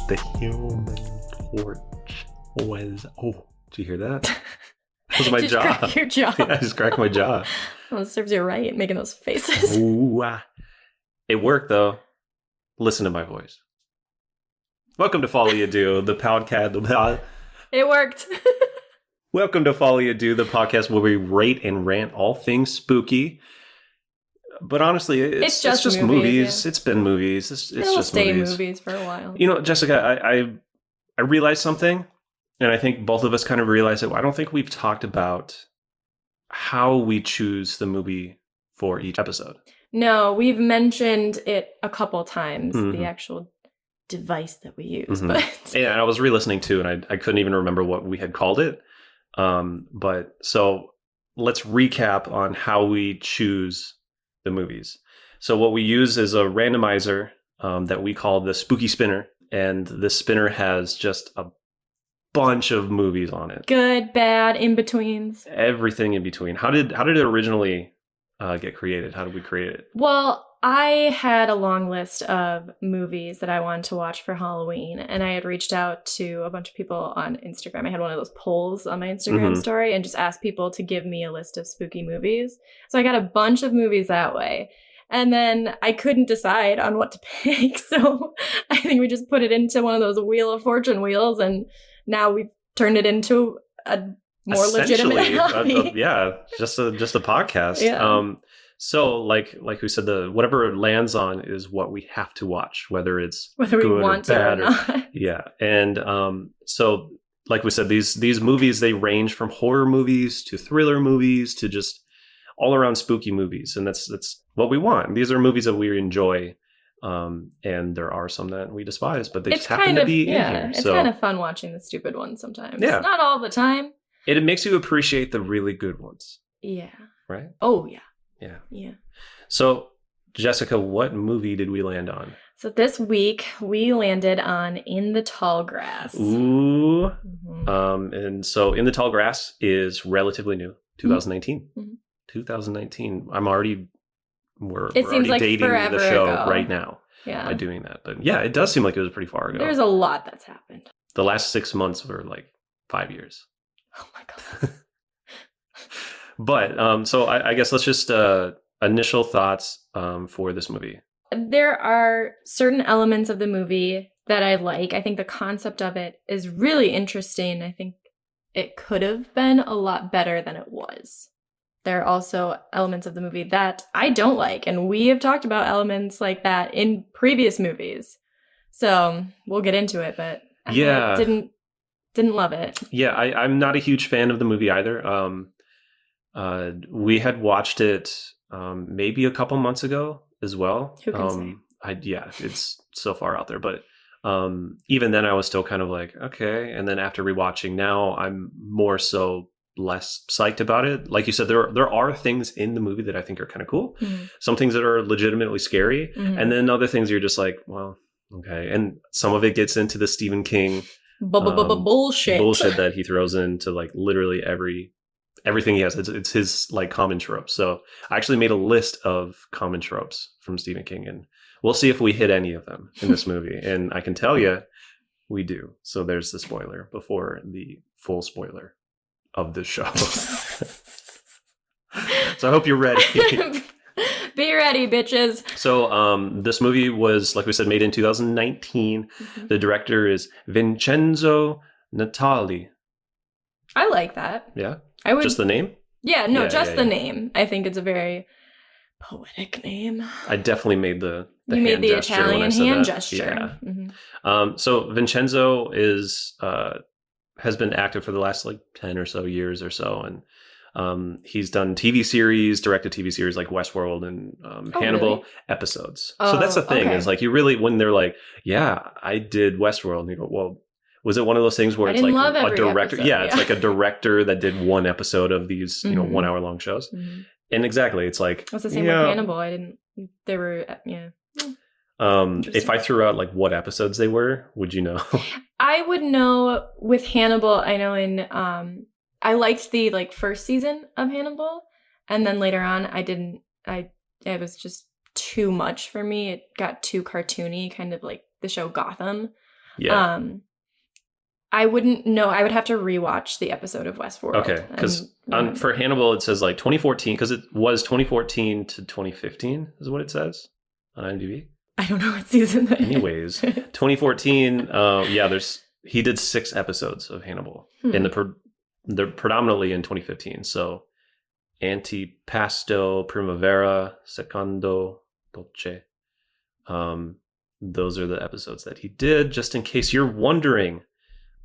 The Human Torch was... Oh, did you hear that? That was my Just jaw. crack your jaw. Yeah, I just cracked my jaw. Well, it serves you right, making those faces. Ooh, It worked, though. Listen to my voice. Welcome to Folie, Deux, the podcast. It worked. Welcome to Folie, Deux, the podcast where we rate and rant all things spooky. But honestly, it's just movies. Yeah. It's been movies. It's It'll just stay movies for a while. You know, Jessica, I realized something, and I think both of us kind of realized it. I don't think we've talked about how we choose the movie for each episode. No, we've mentioned it a couple times, Mm-hmm. the actual device that we use. Mm-hmm. But And I was re-listening too, and I couldn't even remember what we had called it. But so let's recap on how we choose the movies. So what we use is a randomizer that we call the Spooky Spinner, and this spinner has just a bunch of movies on it. good, bad, in-betweens. Everything in between. How did it originally get created? How did we create it? Well, I had a long list of movies that I wanted to watch for Halloween, and I had reached out to a bunch of people on Instagram. I had one of those polls on my Instagram Mhm. story and just asked people to give me a list of spooky movies. So I got a bunch of movies that way. And then I couldn't decide on what to pick, so I think we just put it into one of those Wheel of Fortune wheels, and now we've turned it into a more legitimate hobby. Yeah, just a podcast. Yeah. So like we said, whatever it lands on is what we have to watch, whether it's Whether we good want or to or bad not. yeah. And so like we said, these movies, they range from horror movies to thriller movies to just all around spooky movies, and that's what we want. These are movies that we enjoy, and there are some that we despise, but they just happen to be in here. It's So kind of fun watching the stupid ones sometimes. Yeah. Not all the time. it makes you appreciate the really good ones, Yeah. right? Oh, yeah. Yeah. Yeah. So, Jessica, what movie did we land on? So this week we landed on In the Tall Grass. Ooh. Mhm. And so In the Tall Grass is relatively new, 2019. Mhm. 2019. We're It already seems like dating forever the show ago. right now Yeah. by doing that. But yeah, it does seem like it was pretty far ago. There's a lot that's happened. The last 6 months were like 5 years. Oh my God. But so I guess let's just initial thoughts for this movie. There are certain elements of the movie that I like. I think the concept of it is really interesting. I think it could have been a lot better than it was. There are also elements of the movie that I don't like, and we have talked about elements like that in previous movies. So we'll get into it, but I didn't love it. Yeah, I'm not a huge fan of the movie either. We had watched it maybe a couple months ago as well. Who can say? It's so far out there, but even then I was still kind of like, okay. And then after rewatching now, I'm more so less psyched about it. Like you said, there are things in the movie that I think are kind of cool. Mhm. Some things that are legitimately scary, Mhm. and then other things you're just like, well, okay. And some of it gets into the Stephen King Bullshit. that he throws into like literally everything he has. It's his like common tropes. So I actually made a list of common tropes from Stephen King, and we'll see if we hit any of them in this movie. And I can tell you, we do. So there's the spoiler before the full spoiler of the show. So I hope you're ready. Be ready, bitches. So this movie was, like we said, made in 2019. Mhm. The director is Vincenzo Natali. I like that. Yeah? I would Just the name? Yeah, no, Yeah, just yeah, the yeah. name. I think it's a very poetic name. I definitely made the You made hand the gesture when I Italian said hand that. gesture. Yeah. Mhm. So Vincenzo has been active for the last like 10 or so years or so, and he's done TV series, directed TV series like Westworld and Hannibal really? episodes. Oh, So that's the thing, okay. is like you really, when they're like, yeah, I did Westworld, and you go, well, was it one of those things where I it's didn't like love a every director? episode, Yeah, it's yeah. like a director that did one episode of these, Mhm. 1 hour long shows. Mhm. And exactly, it's like, It's the same yeah, with Hannibal. I didn't. They were yeah. if I threw out like what episodes they were, would you know? I would know with Hannibal. I know in I liked the like first season of Hannibal, and then later on I didn't. It was just too much for me. It got too cartoony, kind of like the show Gotham. Yeah. I wouldn't know. I would have to rewatch the episode of Westworld. Okay, because for Hannibal it says like 2014 because it was 2014 to 2015 is what it says on IMDb. I don't know what season that Anyways, 2014. He did 6 episodes of Hannibal in they're predominantly in 2015. So Antipasto, Primavera, Secondo, Dolce. Those are the episodes that he did. Just in case you're wondering.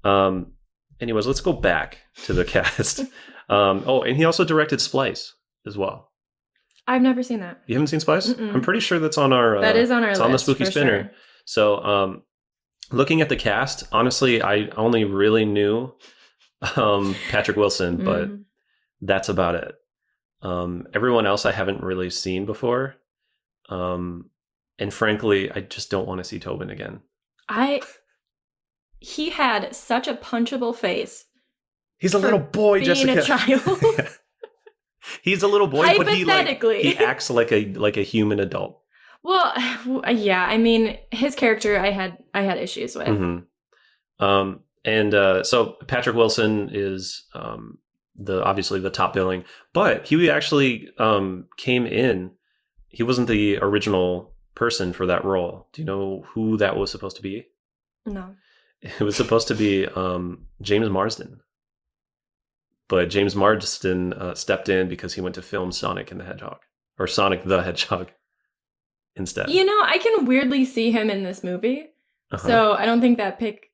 Anyways, let's go back to the cast. And he also directed Splice as well. I've never seen that. You haven't seen Splice? Mm-mm. I'm pretty sure that's on our. That is on our list. It's on the Spooky Spinner. Sure. So, looking at the cast, honestly, I only really knew Patrick Wilson, but that's about it. Everyone else I haven't really seen before. And frankly, I just don't want to see Tobin again. He had such a punchable face. He's a little boy, being Jessica. A child. He's a little boy, but hypothetically, he acts like a human adult. Well, yeah. I mean, his character, I had issues with. So Patrick Wilson is obviously the top billing, but he actually came in. He wasn't the original person for that role. Do you know who that was supposed to be? No. It was supposed to be James Marsden. But James Marsden stepped in because he went to film Sonic and the Hedgehog. Or Sonic the Hedgehog instead. You know, I can weirdly see him in this movie. So I don't think that pick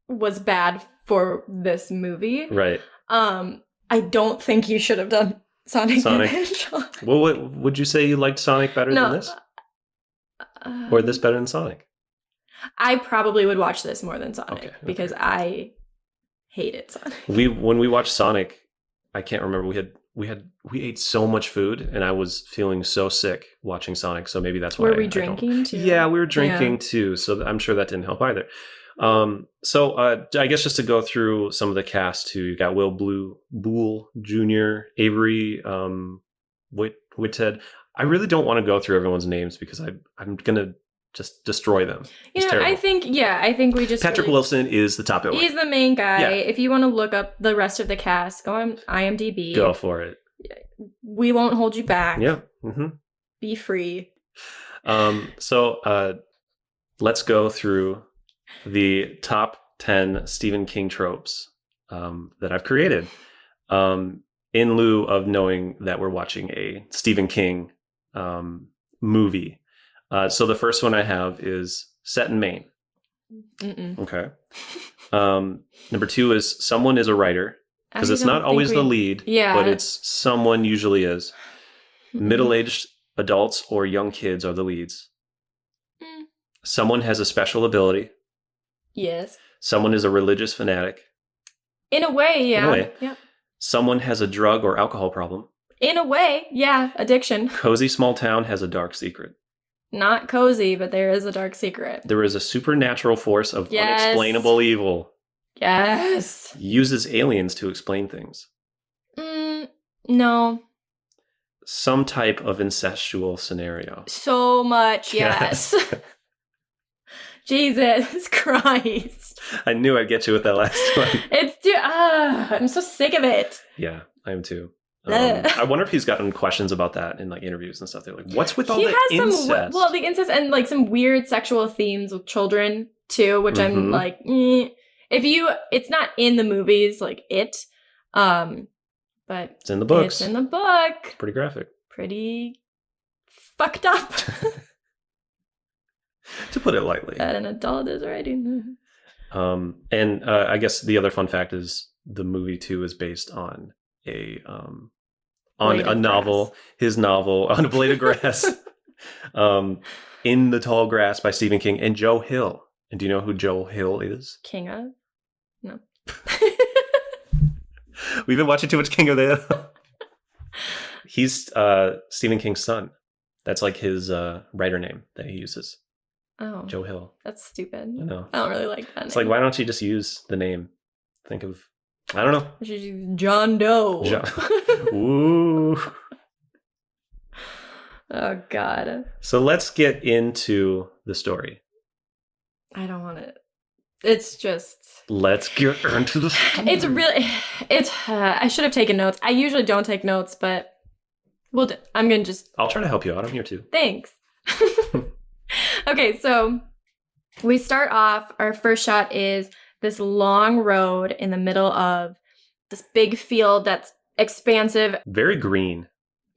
was bad for this movie. Right. I don't think you should have done Sonic the Hedgehog. Well, would you say you liked Sonic better than this? Or this better than Sonic? I probably would watch this more than Sonic because I hated Sonic. When we watched Sonic, I can't remember. We ate so much food, and I was feeling so sick watching Sonic. So maybe that's why. Were we drinking too? Yeah, we were drinking too. So I'm sure that didn't help either. I guess just to go through some of the cast too, you got Will Boole Jr., Avery Whithead. I really don't want to go through everyone's names because I'm gonna just destroy them. I think we just Patrick Wilson is the top billing. He's the main guy. Yeah. If you want to look up the rest of the cast, go on IMDb. Go for it. We won't hold you back. Yeah. Be free. Let's go through the top 10 Stephen King tropes that I've created in lieu of knowing that we're watching a Stephen King movie. So the first one I have is set in Maine. Okay. Number 2 is someone is a writer, because it's not always the lead, but it's someone usually is. Middle-aged adults or young kids are the leads. Someone has a special ability. Yes. Someone is a religious fanatic. In a way, yeah. In a way. Yep. Someone has a drug or alcohol problem. In a way, yeah. Addiction. Cozy small town has a dark secret. Not cozy, but there is a dark secret. There is a supernatural force of unexplainable evil. Yes. Uses aliens to explain things. No. Some type of incestual scenario. So much, yes. Jesus Christ. I knew I'd get you with that last one. I'm so sick of it. Yeah, I am too. I wonder if he's gotten questions about that in like interviews and stuff. They're like, "What's with all the incest?" The incest and like some weird sexual themes with children too, which I'm like, it's not in the movies, like it, but it's in the books. It's in the book. Pretty graphic. Pretty fucked up. To put it lightly. That an adult is writing. I guess the other fun fact is the movie too is based on a novel, his novel, On a Blade of Grass, In the Tall Grass by Stephen King and Joe Hill. And do you know who Joe Hill is? King of? No. We've been watching too much King of the Hill. He's Stephen King's son. That's like his writer name that he uses. Oh. Joe Hill. That's stupid. I know. I don't really like that It's name. like, why don't you just use the name? Think of, I don't know. You should use John Doe. Ooh. Oh, God. So let's get into the story. I don't want to It's just... Let's get into the story. It's really... I should have taken notes. I usually don't take notes, but I'm going to just... I'll try to help you out. I'm here too. Thanks. Okay, so we start off, our first shot is this long road in the middle of this big field that's expansive. Very green.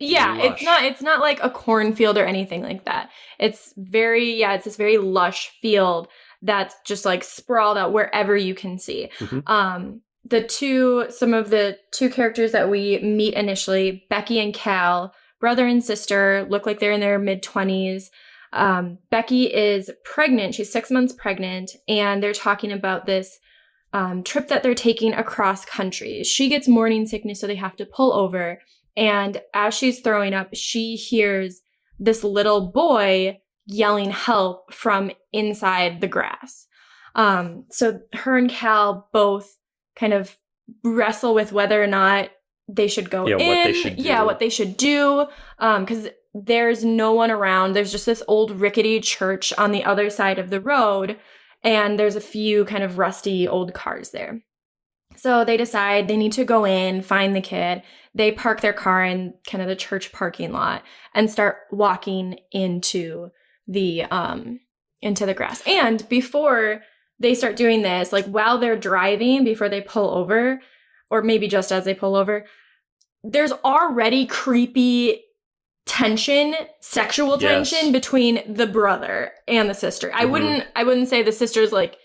Yeah, lush. it's not like a cornfield or anything like that. It's this very lush field that's just like sprawled out wherever you can see. Mm-hmm. Some of the two characters that we meet initially, Becky and Cal, brother and sister, look like they're in their mid-20s. Becky is pregnant. She's 6 months pregnant, and they're talking about this trip that they're taking across country. She gets morning sickness, so they have to pull over. And as she's throwing up, she hears this little boy yelling help from inside the grass. So her and Cal both kind of wrestle with whether or not they should go in. What they should do. Yeah, what they should do. Because there's no one around. There's just this old rickety church on the other side of the road. And there's a few kind of rusty old cars there. So they decide they need to go in, find the kid. They park their car in kind of the church parking lot and start walking into the grass. And before they start doing this, like while they're driving, before they pull over, or maybe just as they pull over, there's already creepy tension, sexual tension between the brother and the sister. Mm-hmm. I wouldn't say the sister's like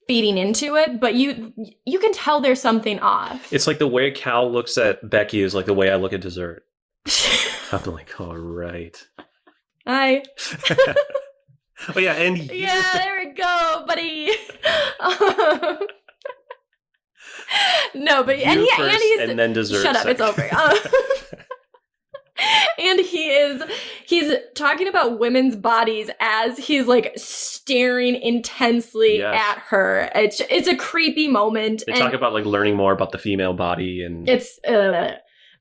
feeding into it, but you can tell there's something off. It's like the way Cal looks at Becky is like the way I look at dessert. I'm like, all right. Hi. Oh yeah, and yeah, there we go, buddy. No, but and then dessert. Shut up, it's over. And he's talking about women's bodies as he's like staring intensely at her. It's a creepy moment. They talk about like learning more about the female body, and it's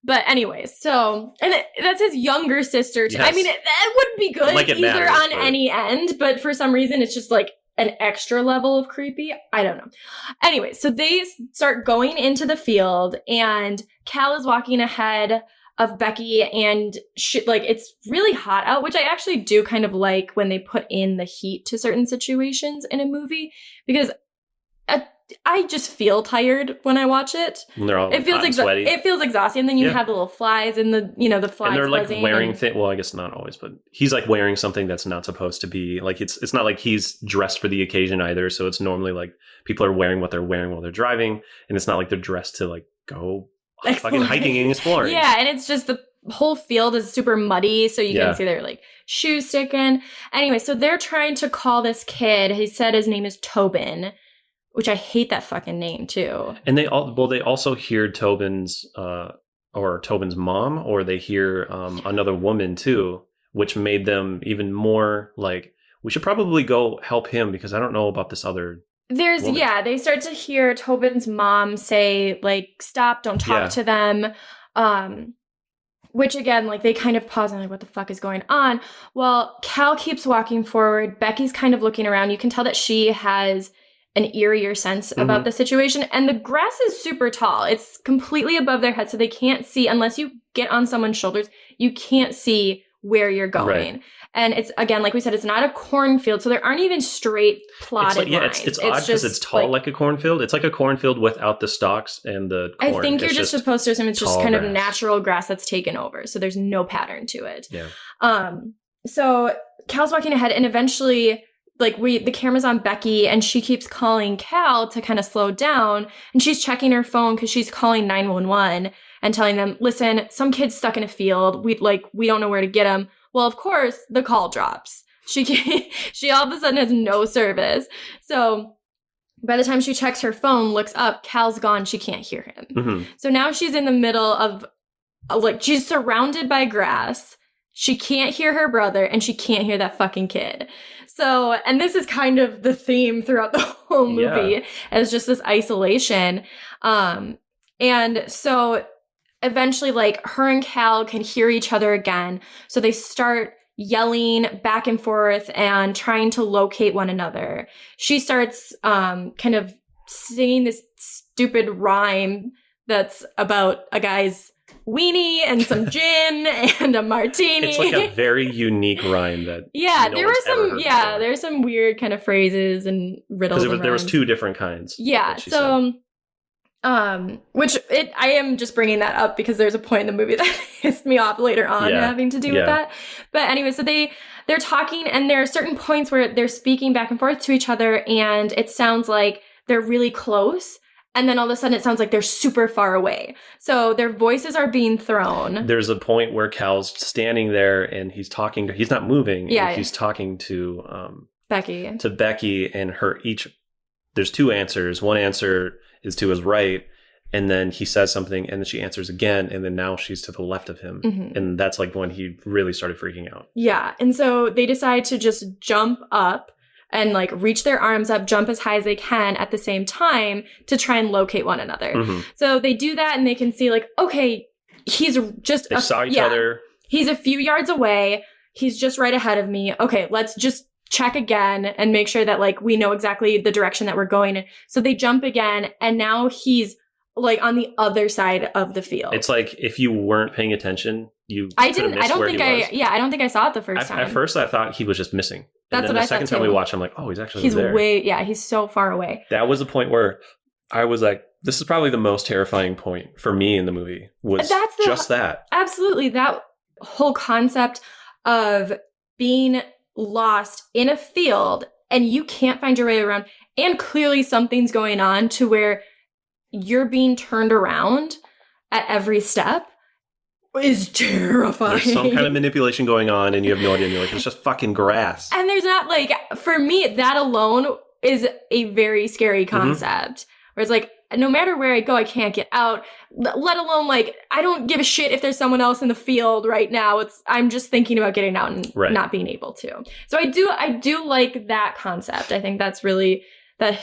but anyway, so that's his younger sister too. Yes. I mean, that wouldn't be good like either on any end, but for some reason it's just like an extra level of creepy. I don't know. Anyway, so they start going into the field, and Cal is walking ahead of Becky, and it's really hot out, which I actually do kind of like when they put in the heat to certain situations in a movie, because I just feel tired when I watch it. And they're all sweaty. It feels exhausting. And then you have the little flies and the flies. And they're like wearing well, I guess not always, but he's like wearing something that's not supposed to be like, it's not like he's dressed for the occasion either. So it's normally like people are wearing what they're wearing while they're driving. And it's not like they're dressed to like go fucking hiking and exploring. Yeah. And it's just the whole field is super muddy. So you can see their like shoes sticking. Anyway, so they're trying to call this kid. He said his name is Tobin, which I hate that fucking name too. And they also hear Tobin's mom, or they hear another woman too, which made them even more like, we should probably go help him because I don't know about this other woman. They start to hear Tobin's mom say like, stop, don't talk to them. Which again, like they kind of pause and like, what the fuck is going on? Well, Cal keeps walking forward. Becky's kind of looking around. You can tell that she has an eerier sense about the situation. And the grass is super tall. It's completely above their head, so they can't see, unless you get on someone's shoulders, you can't see where you're going. Right. And it's, again, like we said, it's not a cornfield, so there aren't even straight plotted lines. It's odd because it's tall like a cornfield. It's like a cornfield without the stalks and the corn. I think you're just supposed to assume it's just kind of natural grass that's taken over, so there's no pattern to it. Yeah. So Cal's walking ahead, and eventually the camera's on Becky, and she keeps calling Cal to kind of slow down, and she's checking her phone because she's calling 911 and telling them, listen, some kid's stuck in a field. We don't know where to get him. Well, of course, the call drops. She all of a sudden has no service. So by the time she checks her phone, looks up, Cal's gone. She can't hear him. Mm-hmm. So now she's in the middle of she's surrounded by grass. She can't hear her brother, and she can't hear that fucking kid. So, and this is kind of the theme throughout the whole movie, as just this isolation. And so eventually, her and Cal can hear each other again. So they start yelling back and forth and trying to locate one another. She starts kind of singing this stupid rhyme that's about a guy's weenie and some gin and a martini. It's like a very unique rhyme that there's some weird kind of phrases and riddles. Because there was two different kinds. Yeah, so I am just bringing that up because there's a point in the movie that pissed me off later on having to do with that. But anyway, so they're talking, and there are certain points where they're speaking back and forth to each other, and it sounds like they're really close. And then all of a sudden it sounds like they're super far away. So their voices are being thrown. There's a point where Cal's standing there and he's talking to, he's not moving. Yeah. And he's talking to Becky. And there's two answers. One answer is to his right. And then he says something and then she answers again. And then now she's to the left of him. Mm-hmm. And that's like when he really started freaking out. Yeah. And so they decide to just jump up and like reach their arms up, jump as high as they can at the same time to try and locate one another. Mm-hmm. So they do that and they can see like, okay, he's just... They saw each other. He's a few yards away. He's just right ahead of me. Okay, let's just check again and make sure that like we know exactly the direction that we're going in. So they jump again and now he's like on the other side of the field. It's like if you weren't paying attention, I don't think I saw it the first time. At first I thought he was just missing. That's what I thought. The second time we watched, I'm like, oh, he's actually there. He's so far away. That was the point where I was like, this is probably the most terrifying point for me in the movie was just that. Absolutely. That whole concept of being lost in a field and you can't find your way around and clearly something's going on to where you're being turned around at every step is terrifying. There's some kind of manipulation going on and you have no idea. And you're like, it's just fucking grass. And there's not like, for me, that alone is a very scary concept. Mm-hmm. Where it's like, no matter where I go, I can't get out. Let alone like, I don't give a shit if there's someone else in the field right now. I'm just thinking about getting out and not being able to. So I do like that concept. I think that's really, that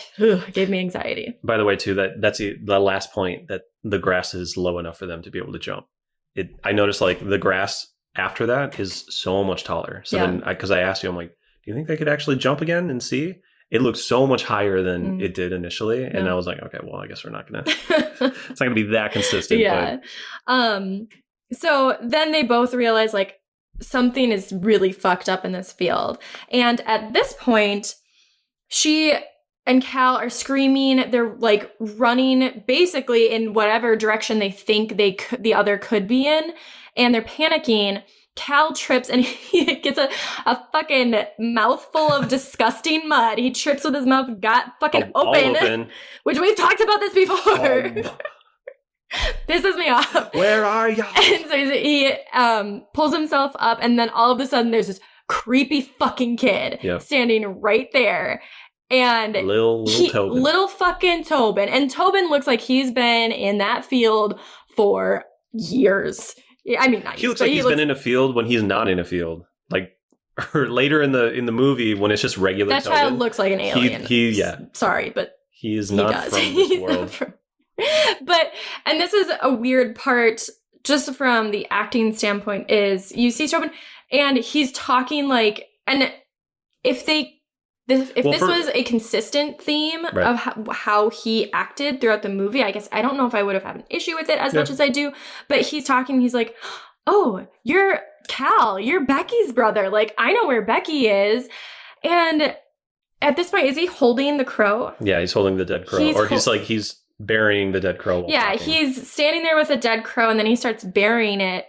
gave me anxiety. By the way, too, that's the last point, that the grass is low enough for them to be able to jump. I noticed like the grass after that is so much taller. So then, because I asked you, I'm like, do you think they could actually jump again and see? It looks so much higher than it did initially. And I was like, okay, well, I guess we're not going to, it's not going to be that consistent. Yeah. But. So then they both realize like something is really fucked up in this field. And at this point, she and Cal are screaming. They're like running basically in whatever direction they think the other could be in. And they're panicking. Cal trips and he gets a fucking mouthful of disgusting mud. He trips with his mouth got fucking open, which we've talked about this before. Pisses me off. Where are y'all? And so he pulls himself up and then all of a sudden there's this creepy fucking kid standing right there. And little Tobin. Little fucking Tobin. And Tobin looks like he's been in that field for years. I mean, he looks like he's been in a field when he's not in a field. Like or later in the movie when it's just regular. That Tobin, child looks like an alien. Sorry, but he is not from this world. And this is a weird part, just from the acting standpoint, is you see Tobin and he's talking like, and if this was a consistent theme of how he acted throughout the movie, I guess I don't know if I would have had an issue with it as much as I do. But he's talking, he's like, oh, you're Cal, you're Becky's brother. Like, I know where Becky is. And at this point, is he holding the crow? Yeah, he's holding the dead crow. He's burying the dead crow. Yeah, he's standing there with a dead crow and then he starts burying it.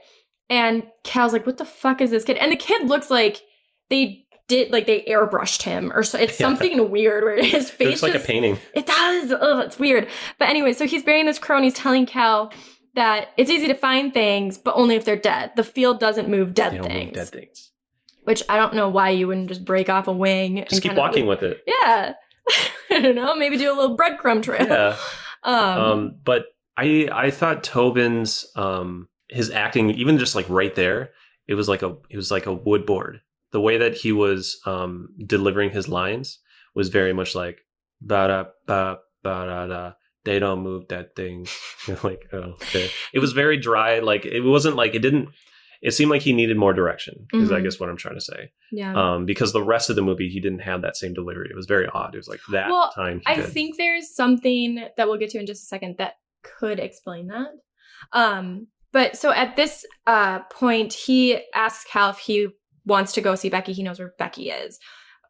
And Cal's like, what the fuck is this kid? And the kid looks like they airbrushed him or so. It's something weird where his face looks like a painting. It does. Oh, it's weird. But anyway, so he's burying this crow and he's telling Cal that it's easy to find things, but only if they're dead. The field doesn't move dead things. Which I don't know why you wouldn't just break off a wing. Just keep walking with it. Yeah. I don't know. Maybe do a little breadcrumb trail. Yeah. But I thought Tobin's his acting, even just like right there, it was like a wood board. The way that he was delivering his lines was very much like ba da ba ba da da. They don't move that thing. Like, oh, okay. It was very dry. Like it wasn't like it it seemed like he needed more direction, is I Mhm. guess what I'm trying to say. Yeah. Because the rest of the movie, he didn't have that same delivery. It was very odd. It was like that Well, time he I did. think there's something that we'll get to in just a second that could explain that. But so at this point, he asks Cal if he wants to go see Becky. He knows where Becky is.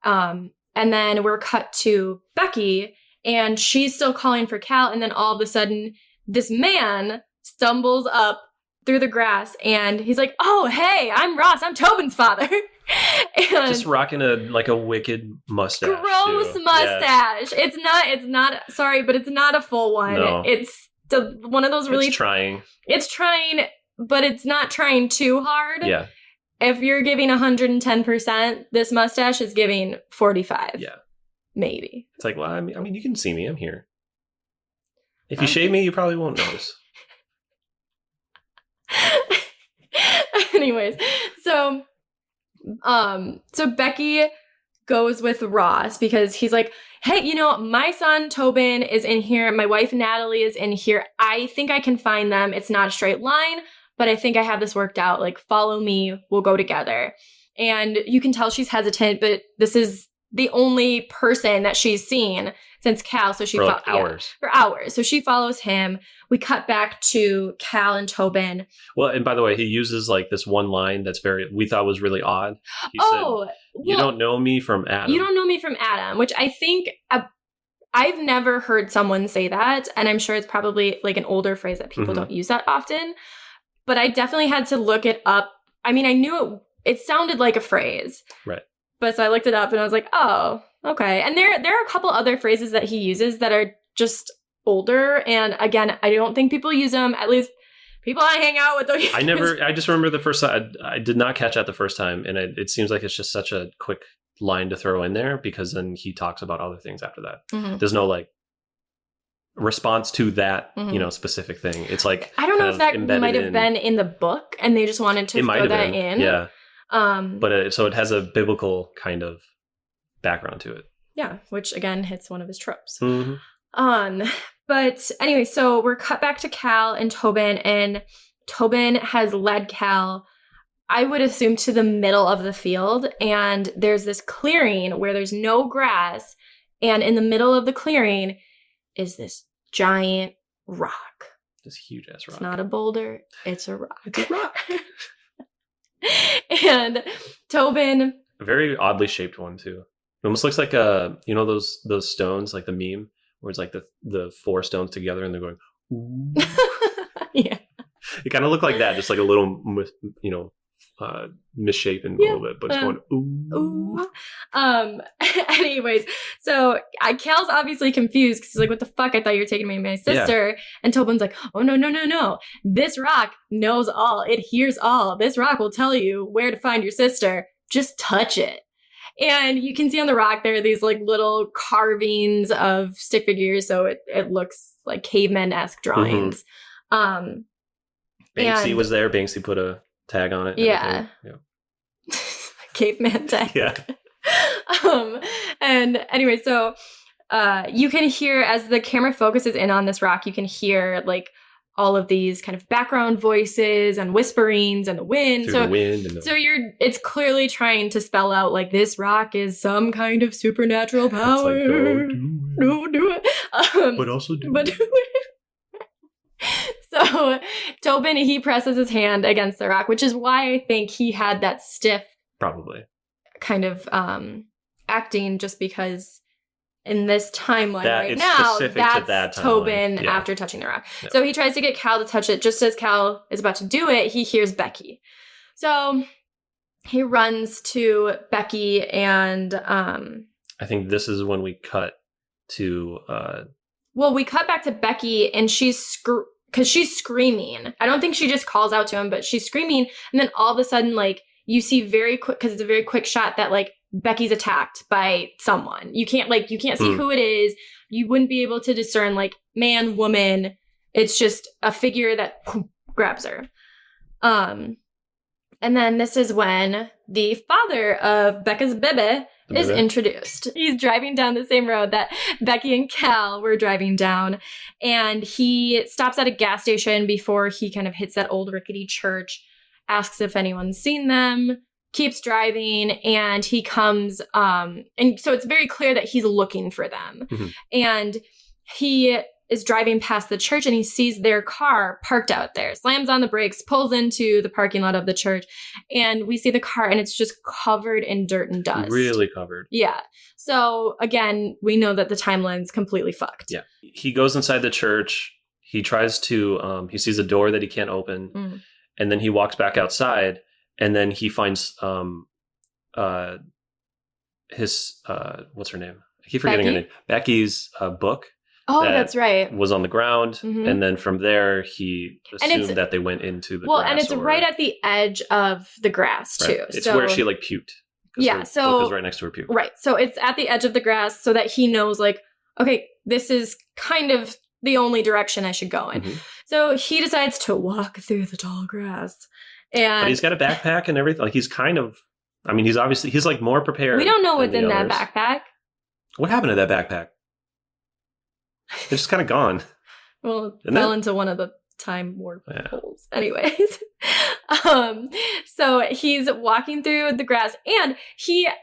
And then we're cut to Becky, and she's still calling for Cal. And then all of a sudden, this man stumbles up through the grass, and he's like, "Oh, hey, I'm Ross. I'm Tobin's father." And Just rocking a wicked mustache. gross too. mustache. It's not. Sorry, but it's not a full one. No. It's one of those really. It's trying. It's trying, but it's not trying too hard. Yeah. If you're giving 110%, this mustache is giving 45. Yeah. Maybe. It's like, well, I mean, you can see me. I'm here. If you shave me, you probably won't notice. Anyways, so Becky goes with Ross because he's like, "Hey, my son Tobin is in here. My wife Natalie is in here. I think I can find them. It's not a straight line, but I think I have this worked out. Like, follow me. We'll go together." And you can tell she's hesitant, but this is the only person that she's seen since Cal. So she For like hours. for hours. So she follows him. We cut back to Cal and Tobin. Well, and by the way, he uses like this one line that's we thought was really odd. He said, "You don't know me from Adam." You don't know me from Adam, which I think I've never heard someone say that. And I'm sure it's probably like an older phrase that people don't use that often. But I definitely had to look it up. I mean, I knew it sounded like a phrase. Right. But so I looked it up and I was like, oh, okay. And there are a couple other phrases that he uses that are just older. And again, I don't think people use them. At least people I hang out with don't use I just remember the first time. I did not catch that the first time. And it seems like it's just such a quick line to throw in there because then he talks about other things after that. Mm-hmm. There's no like response to that, specific thing. It's like, I don't know if that might have been in the book and they just wanted to throw that in. Yeah. But so it has a biblical kind of background to it. Yeah, which again hits one of his tropes. Mm-hmm. But anyway, so we're cut back to Cal and Tobin has led Cal, I would assume, to the middle of the field, and there's this clearing where there's no grass, and in the middle of the clearing is this giant rock. This huge ass rock. It's not a boulder, it's a rock. It's a rock. And Tobin, a very oddly shaped one too. It almost looks like those stones, like the meme where it's like the four stones together and they're going, ooh. Yeah. It kind of looked like that, just like a little, misshapen a little bit, but it's going, ooh. Anyways, so Cal's obviously confused because he's like, what the fuck? I thought you were taking me to my sister. Yeah. And Tobin's like, oh, no. This rock knows all. It hears all. This rock will tell you where to find your sister. Just touch it. And you can see on the rock there are these like little carvings of stick figures, so it looks like caveman-esque drawings. Mm-hmm. Banksy was there. Banksy put a tag on it. Yeah. Caveman tag. Yeah. And anyway, so you can hear, as the camera focuses in on this rock, you can hear like all of these kind of background voices and whisperings and the wind. It's clearly trying to spell out like this rock is some kind of supernatural power. It's like, don't do it. But also do it. So Tobin, he presses his hand against the rock, which is why I think he had that stiff, probably kind of acting, just because in this timeline right now, that's Tobin after touching the rock. Yeah. So he tries to get Cal to touch it. Just as Cal is about to do it, he hears Becky. So he runs to Becky, and I think this is when we cut to we cut back to Becky, and because she's screaming. I don't think she just calls out to him, but she's screaming, and then all of a sudden, like, you see very quick, because it's a very quick shot, that like Becky's attacked by someone. You can't see who it is. You wouldn't be able to discern like man, woman. It's just a figure that grabs her. And then this is when the father of Becca's baby is introduced. He's driving down the same road that Becky and Cal were driving down, and he stops at a gas station before he kind of hits that old rickety church. asks if anyone's seen them, keeps driving, and he comes, and so it's very clear that he's looking for them. Mm-hmm. And he is driving past the church and he sees their car parked out there, slams on the brakes, pulls into the parking lot of the church, and we see the car and it's just covered in dirt and dust. Really covered. Yeah. So again, we know that the timeline's completely fucked. Yeah. He goes inside the church. He tries to, he sees a door that he can't open, and then he walks back outside, and then he finds his, what's her name? I keep forgetting her name. Becky's book. Oh, that's right. Was on the ground, and then from there he assumed that they went into the grass. And it's right at the edge of the grass too. Right. It's where she like puked. Yeah, so book is right next to her puke. Right, so it's at the edge of the grass, so that he knows, like, okay, this is kind of the only direction I should go in. So he decides to walk through the tall grass, and but he's got a backpack and everything. Like he's kind of, I mean, he's like more prepared. We don't know what's in that backpack. What happened to that backpack? It's just kind of gone. Well, it fell into one of the time warp holes. Anyways. So he's walking through the grass, and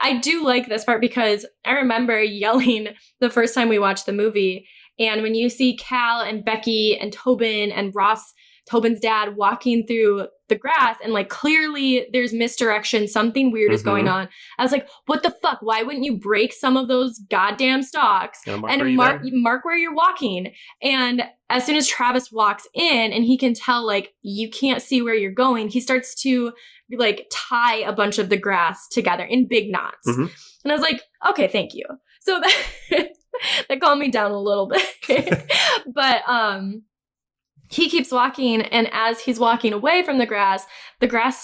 I do like this part because I remember yelling the first time we watched the movie. And when you see Cal and Becky and Tobin and Ross, Tobin's dad, walking through the grass, and like clearly there's misdirection, something weird is going on. I was like, what the fuck? Why wouldn't you break some of those goddamn stalks and mark where you're walking? And as soon as Travis walks in and he can tell, like, you can't see where you're going, he starts to like tie a bunch of the grass together in big knots. And I was like, okay, thank you. So that calmed me down a little bit. But he keeps walking, and as he's walking away from the grass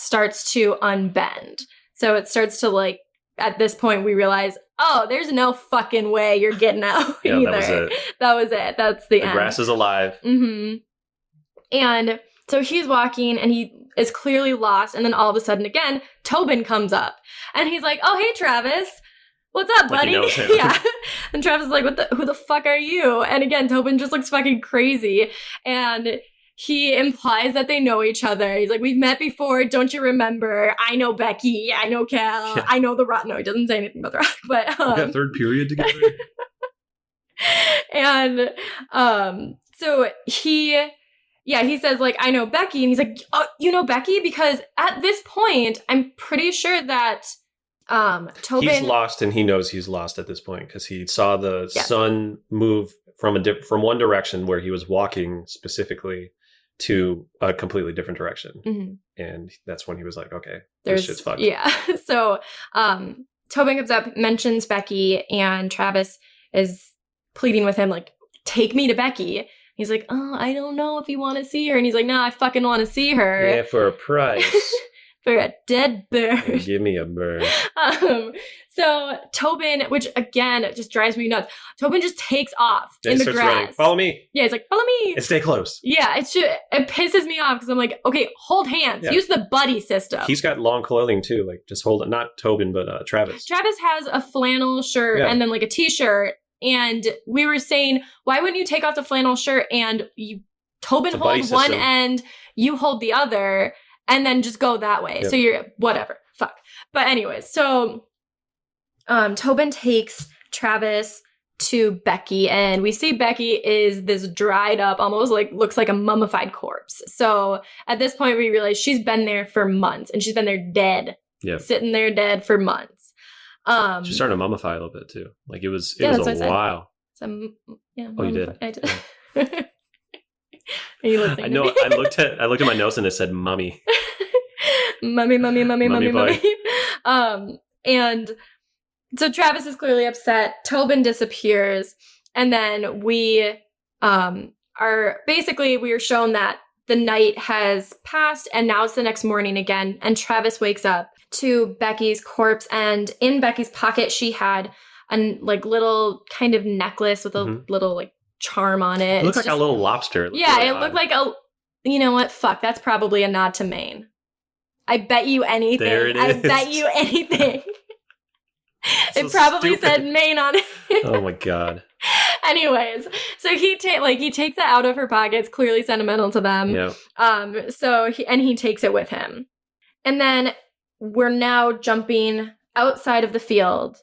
starts to unbend. So it starts to, like, at this point we realize, oh, there's no fucking way you're getting out either. That was it. That's the end. The grass is alive. And so he's walking, and he is clearly lost, and then all of a sudden again, Tobin comes up, and he's like, oh, hey, Travis. What's up, buddy? Like he knows him. Yeah. And Travis is like, who the fuck are you? And again, Tobin just looks fucking crazy. And he implies that they know each other. He's like, we've met before. Don't you remember? I know Becky. I know Cal. Yeah. I know the Rock. No, he doesn't say anything about the Rock. But we got third period together. And so he says, like, I know Becky. And he's like, oh, you know Becky? Because at this point, I'm pretty sure that Tobin, he's lost, and he knows he's lost at this point because he saw the sun move from one direction where he was walking specifically to a completely different direction, and that's when he was like, "Okay, this shit's fucked." Yeah. So Tobin comes up, mentions Becky, and Travis is pleading with him, like, "Take me to Becky." He's like, "Oh, I don't know if you want to see her," and he's like, "No, I fucking want to see her." Yeah, for a price. For a dead bird. Give me a bird. So Tobin, which again just drives me nuts, Tobin just takes off in the grass. Running. Follow me. Yeah, he's like, follow me. And stay close. Yeah, it pisses me off because I'm like, okay, hold hands. Yeah. Use the buddy system. He's got long clothing too. Like, just hold it. Not Tobin, but Travis. Travis has a flannel shirt and then like a t-shirt. And we were saying, why wouldn't you take off the flannel shirt and Tobin hold one end, you hold the other, and then just go that way. Yep. So you're, whatever. Fuck. But anyways, so Tobin takes Travis to Becky, and we see Becky is this dried up, almost like, looks like a mummified corpse. So at this point, we realize she's been there for months, and she's been there dead. Yeah. Sitting there dead for months. She started to mummify a little bit too. Like it was a while. So, yeah. Oh, you did? I did. Yeah. Are you listening? I know. I looked at my notes and it said mummy. mummy. And so Travis is clearly upset. Tobin disappears, and then we are shown that the night has passed, and now it's the next morning again. And Travis wakes up to Becky's corpse, and in Becky's pocket she had a little kind of necklace with a little charm on it. It looked like a little lobster. Yeah, it looked like a, you know what? Fuck, that's probably a nod to Maine. I bet you anything. There it is. I bet you anything. It probably said Maine on it. Oh my god. Anyways, so he takes it out of her pocket. It's clearly sentimental to them. Yeah. So he takes it with him. And then we're now jumping outside of the field,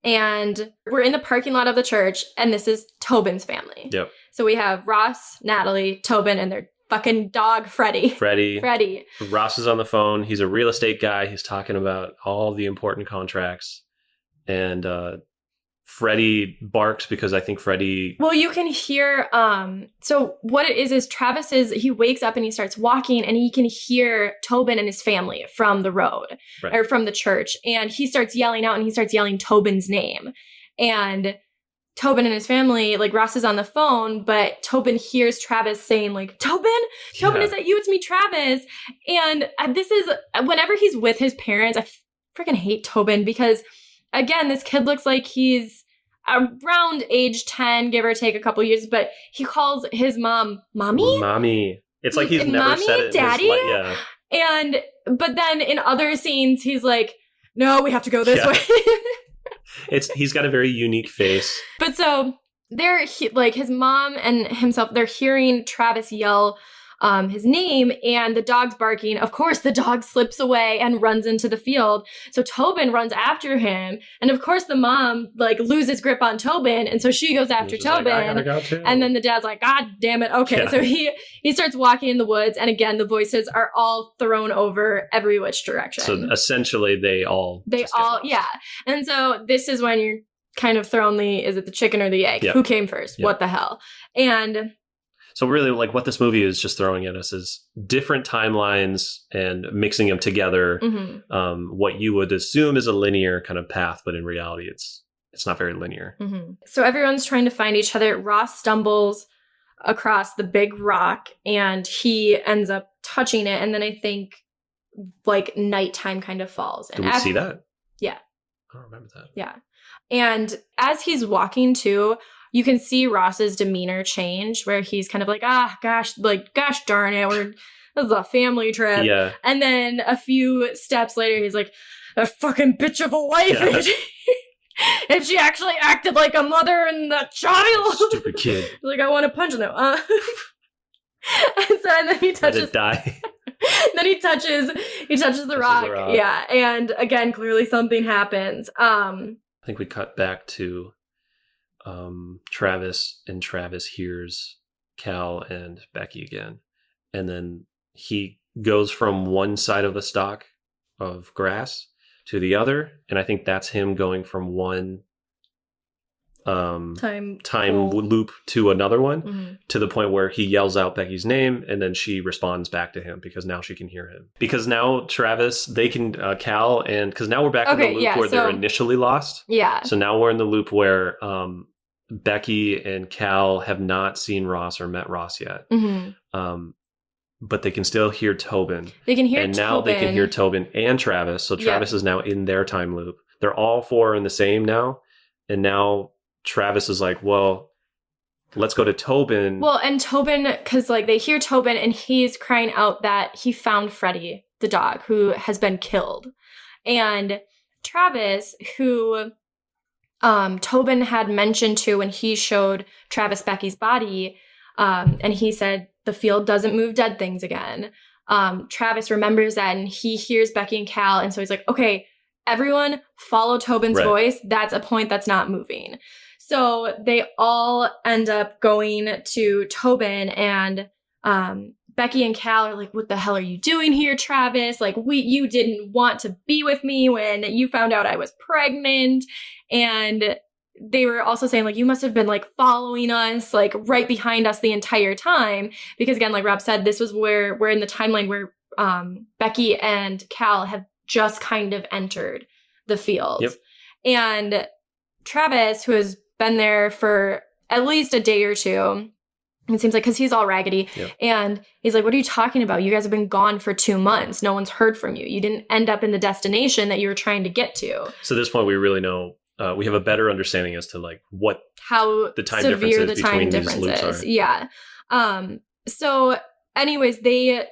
and we're in the parking lot of the church, and this is Tobin's family. Yep. So we have Ross, Natalie, Tobin, and their fucking dog, Freddie. Freddie. Ross is on the phone. He's a real estate guy. He's talking about all the important contracts. And Freddie barks because I think Freddie... Well, you can hear... so what it is Travis he wakes up and he starts walking, and he can hear Tobin and his family from the road, Right. or from the church. And he starts yelling out, and he starts yelling Tobin's name. And Tobin and his family, like, Ross is on the phone, but Tobin hears Travis saying, like, Tobin, is that you? It's me, Travis. And this is, whenever he's with his parents, I freaking hate Tobin because, again, this kid looks like he's around age 10, give or take a couple years, but he calls his mom, Mommy? Mommy. It's like he's never Mommy, said it Daddy? in his life. But then in other scenes, he's like, no, we have to go this way. He's got a very unique face. But so like his mom and himself, they're hearing Travis yell his name, and the dog's barking. Of course, the dog slips away and runs into the field. So Tobin runs after him. And of course, the mom like loses grip on Tobin. And so she goes after Tobin. Like, I gotta go too. And then the dad's like, God damn it. Okay. Yeah. So he starts walking in the woods. And again, the voices are all thrown over every which direction. So essentially they all, yeah. And so this is when you're kind of thrown is it the chicken or the egg? Yep. Who came first? Yep. What the hell? And so really, like, what this movie is just throwing at us is different timelines and mixing them together. Mm-hmm. What you would assume is a linear kind of path, but in reality, it's not very linear. Mm-hmm. So everyone's trying to find each other. Ross stumbles across the big rock, and he ends up touching it. And then I think, like, nighttime kind of falls. Did we see that? Yeah. I don't remember that. Yeah. And as he's walking too, you can see Ross's demeanor change, where he's kind of like, gosh darn it, this is a family trip. Yeah. And then a few steps later, he's like, a fucking bitch of a wife. Yeah. If she actually acted like a mother and a child. Stupid kid. Like, I want to punch him. And then he touches. Let it die. Then he touches the rock. Yeah. And again, clearly something happens. I think we cut back to Travis, and Travis hears Cal and Becky again. And then he goes from one side of a stalk of grass to the other. And I think that's him going from one time loop to another one, mm-hmm. to the point where he yells out Becky's name, and then she responds back to him because now she can hear him. Because now Travis, they can, Cal, and because now we're back in the loop where they're initially lost. Yeah. So now we're in the loop where Becky and Cal have not seen Ross or met Ross yet. Mm-hmm. But they can still hear Tobin. They can hear and Tobin. Now they can hear Tobin and Travis. So Travis is now in their time loop. They're all four in the same now. And now Travis is like, well, let's go to Tobin. Well, and Tobin, because like they hear Tobin and he's crying out that he found Freddie, the dog, who has been killed. And Travis, who Tobin had mentioned to when he showed Travis Becky's body, and he said, the field doesn't move dead things again. Travis remembers that, and he hears Becky and Cal, and so he's like, okay, everyone follow Tobin's voice. That's a point that's not moving. So they all end up going to Tobin, and Becky and Cal are like, what the hell are you doing here, Travis? Like, you didn't want to be with me when you found out I was pregnant. And they were also saying, like, you must have been, like, following us, like, right behind us the entire time. Because, again, like Rob said, this was where we're in the timeline where Becky and Cal have just kind of entered the field. Yep. And Travis, who has been there for at least a day or two, it seems like, because he's all raggedy. Yep. And he's like, what are you talking about? You guys have been gone for 2 months. No one's heard from you. You didn't end up in the destination that you were trying to get to. So at this point, we really know, we have a better understanding as to like how the time severe differences the time between these loops are. Yeah. So anyways, they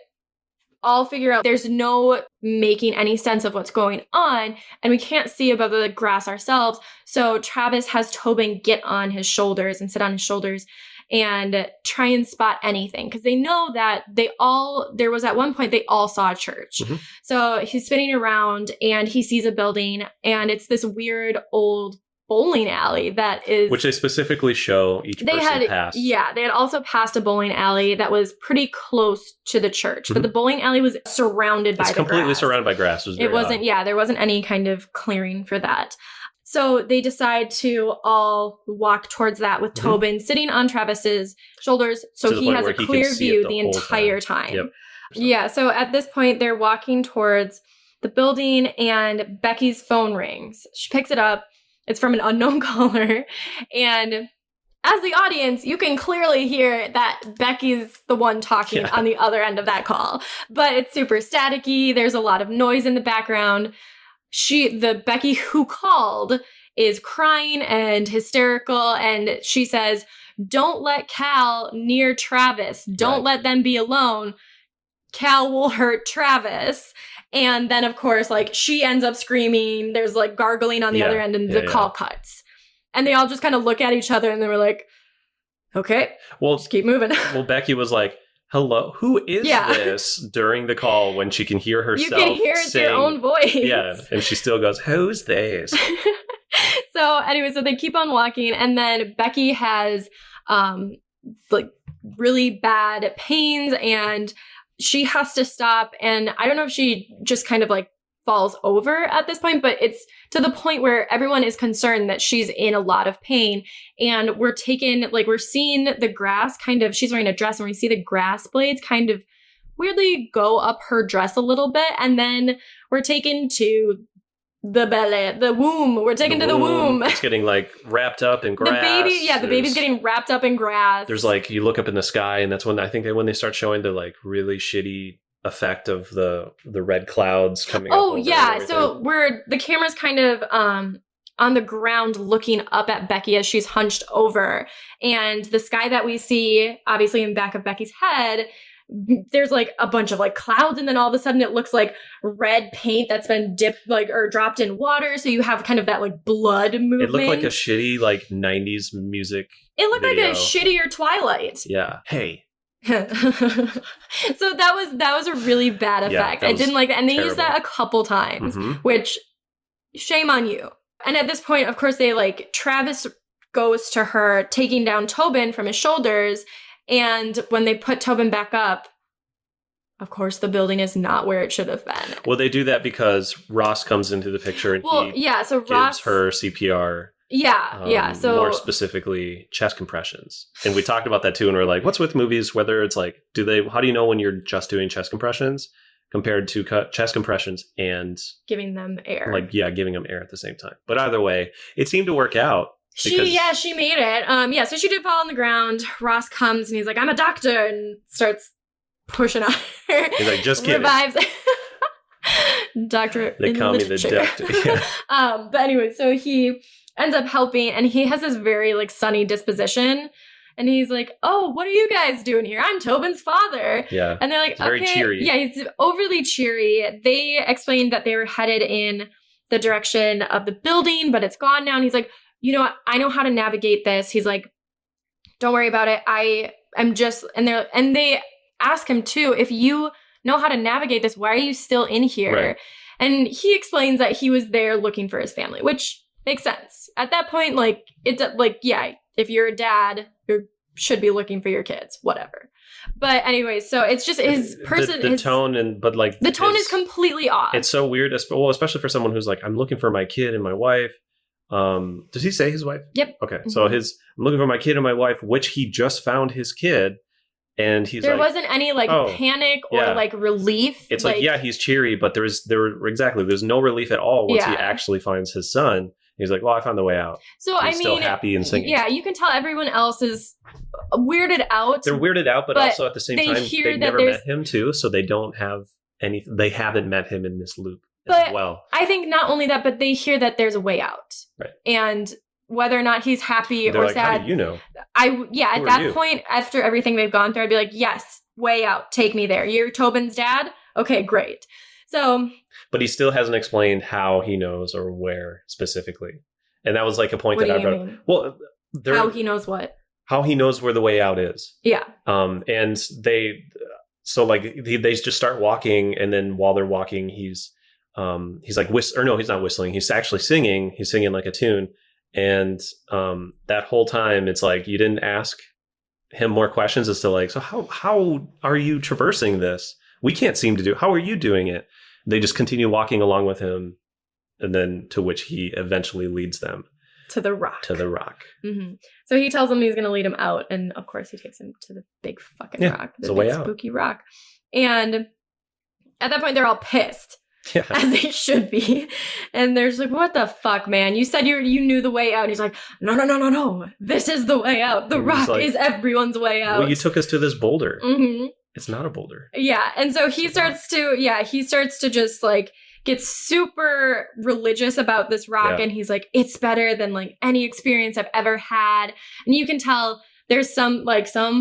all figure out there's no making any sense of what's going on, and we can't see above the grass ourselves. So Travis has Tobin get on his shoulders and sit on his shoulders and try and spot anything, because they know that there was at one point they all saw a church. Mm-hmm. So he's spinning around and he sees a building, and it's this weird old bowling alley that is... Which they specifically show each person pass. Yeah, they had also passed a bowling alley that was pretty close to the church, but the bowling alley was surrounded by the grass. It's completely surrounded by grass. It wasn't, there wasn't any kind of clearing for that. So they decide to all walk towards that with Tobin sitting on Travis's shoulders, so he has a clear view the entire time. Yep. Yeah, so at this point, they're walking towards the building, and Becky's phone rings. She picks it up. It's from an unknown caller. And as the audience, you can clearly hear that Becky's the one talking on the other end of that call. But it's super staticky. There's a lot of noise in the background. The Becky who called is crying and hysterical. And she says, "Don't let Cal near Travis. Don't let them be alone. Cal will hurt Travis." And then, of course, like, she ends up screaming. There's, like, gargling on the other end, and the call cuts. And they all just kind of look at each other, and they were like, okay, well, just keep moving. Well, Becky was like, hello, who is this, during the call, when she can hear herself. You can hear it's your own voice. Yeah, and she still goes, who's this? So anyway, so they keep on walking, and then Becky has, like, really bad pains, and she has to stop, and I don't know if she just kind of like falls over at this point, but it's to the point where everyone is concerned that she's in a lot of pain, and we're seeing the grass kind of, she's wearing a dress, and we see the grass blades kind of weirdly go up her dress a little bit, and then we're taken to the womb. We're taken to the womb. It's getting like wrapped up in grass. The baby's getting wrapped up in grass. There's like, you look up in the sky, and that's when I think when they start showing the like really shitty effect of the red clouds coming up. Oh yeah, so the camera's kind of on the ground looking up at Becky as she's hunched over, and the sky that we see obviously in the back of Becky's head, there's like a bunch of like clouds, and then all of a sudden it looks like red paint that's been dipped or dropped in water, so you have kind of that like blood movement. It looked like a shitty like 90s music. It looked like a shittier Twilight. Yeah. Hey. So that was a really bad effect. I didn't like that, and they used that a couple times, which shame on you. And at this point, of course, Travis goes to her, taking down Tobin from his shoulders. And when they put Tobin back up, of course, the building is not where it should have been. Well, they do that because Ross comes into the picture, and so gives Ross, her CPR. So more specifically, chest compressions. And we talked about that too, and we're like, what's with movies? Whether it's like, how do you know when you're just doing chest compressions compared to chest compressions and giving them air? Giving them air at the same time. But either way, it seemed to work out. She made it. So she did fall on the ground. Ross comes and he's like, "I'm a doctor," and starts pushing on her. He's like, "Just kidding." Revives. Doctor. They call me the doctor. Yeah. But anyway, so he ends up helping, and he has this very like sunny disposition. And he's like, "Oh, what are you guys doing here? I'm Tobin's father." Yeah. And they're like, "Okay." Very cheery. Yeah, he's overly cheery. They explained that they were headed in the direction of the building, but it's gone now. And he's like, "You know what? I know how to navigate this." He's like, "Don't worry about it. I am just," and they ask him too, "If you know how to navigate this, why are you still in here?" Right. And he explains that he was there looking for his family, which makes sense. At that point, if you're a dad, you should be looking for your kids, whatever. But anyway, so it's just his person. The tone the tone is completely off. It's so weird, especially for someone who's like, "I'm looking for my kid and my wife." Does he say his wife? Yep. Okay. Mm-hmm. So I'm looking for my kid and my wife, which he just found his kid. And there wasn't any panic or relief. It's he's cheery, but there's no relief at all once he actually finds his son. He's like, "Well, I found the way out." So he's still happy and singing. Yeah, you can tell everyone else is weirded out. They're weirded out, but also at the same time, they've never met him too, so they don't have any. They haven't met him in this loop as well. I think not only that, but they hear that there's a way out, right? And whether or not he's happy or sad, how do you know? At that point, after everything they've gone through, I'd be like, "Yes, way out. Take me there. You're Tobin's dad. Okay, great. So, but he still hasn't explained how he knows or where specifically. And that was like a point what that do I you brought. mean? Well, How he knows what? how he knows where the way out is. Yeah. And so like they just start walking, and then while they're walking, he's like he's not whistling. He's actually singing. He's singing like a tune. And that whole time, it's like you didn't ask him more questions as to like, so how are you traversing this? We can't seem to do. How are you doing it? They just continue walking along with him, and then to which he eventually leads them to the rock. Mm-hmm. So he tells him he's going to lead him out, and of course he takes him to the big fucking rock, the big spooky rock. And at that point, they're all pissed. Yeah. As they should be. And they're just like, what the fuck, man? You said you knew the way out. And he's like, no. This is the way out. The rock is everyone's way out. Well, you took us to this boulder. Mm-hmm. It's not a boulder. Yeah. And so he starts to just like get super religious about this rock. Yeah. And he's like, it's better than like any experience I've ever had. And you can tell there's some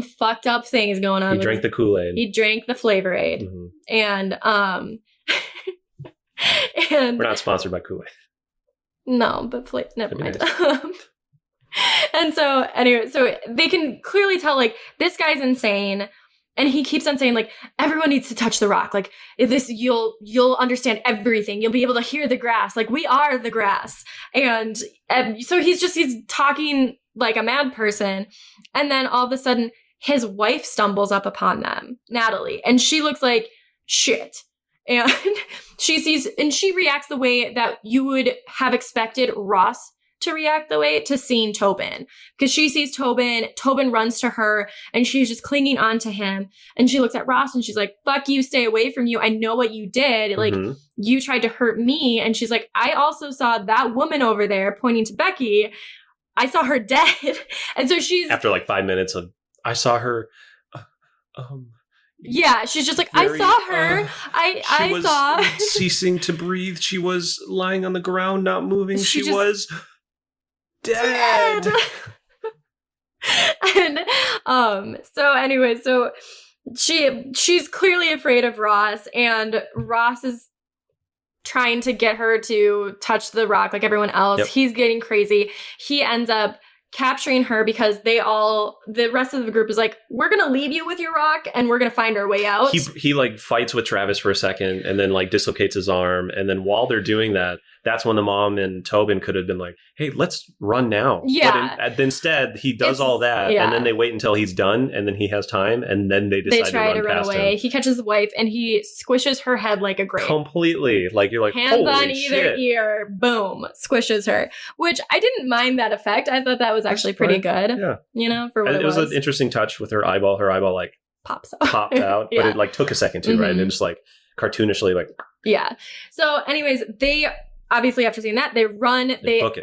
fucked up things going on. He drank the Kool-Aid. He drank the Flavor Aid. Mm-hmm. And we're not sponsored by Kool-Aid. No, but never mind. Nice. And so anyway, so they can clearly tell like this guy's insane, and he keeps on saying like everyone needs to touch the rock. Like if this, you'll understand everything. You'll be able to hear the grass. Like we are the grass. And so he's talking like a mad person, and then all of a sudden his wife stumbles up upon them, Natalie, and she looks like shit. And she reacts the way that you would have expected Ross to react the way to seeing Tobin. Because she sees Tobin runs to her, and she's just clinging on to him. And she looks at Ross and she's like, fuck you, stay away from you. I know what you did. Like, you tried to hurt me. And she's like, I also saw that woman over there, pointing to Becky. I saw her dead. And so she's... After like 5 minutes of, I saw her... Yeah, she's just like, I saw her. I saw. Ceasing to breathe. She was lying on the ground, not moving. She was dead. And so anyway, so she's clearly afraid of Ross, and Ross is trying to get her to touch the rock like everyone else. Yep. He's getting crazy. He ends up capturing her because the rest of the group is like, we're gonna leave you with your rock and we're gonna find our way out. He like fights with Travis for a second and then like dislocates his arm, and then while they're doing that, that's when the mom and Tobin could have been like, hey, let's run now. Yeah. But instead he does all that, and then they wait until he's done, and then he has time, and then they decide to run away. He catches the wife and he squishes her head like a grape. Completely. Like you're like, hands holy on either shit. ear, boom, squishes her. Which I didn't mind that effect. I thought that was actually pretty good. Yeah. You know, for what it was. It was an interesting touch with her eyeball. Her eyeball like popped out, but it like took a second too, right? And just like cartoonishly like. Yeah. So anyways, they obviously after seeing that, they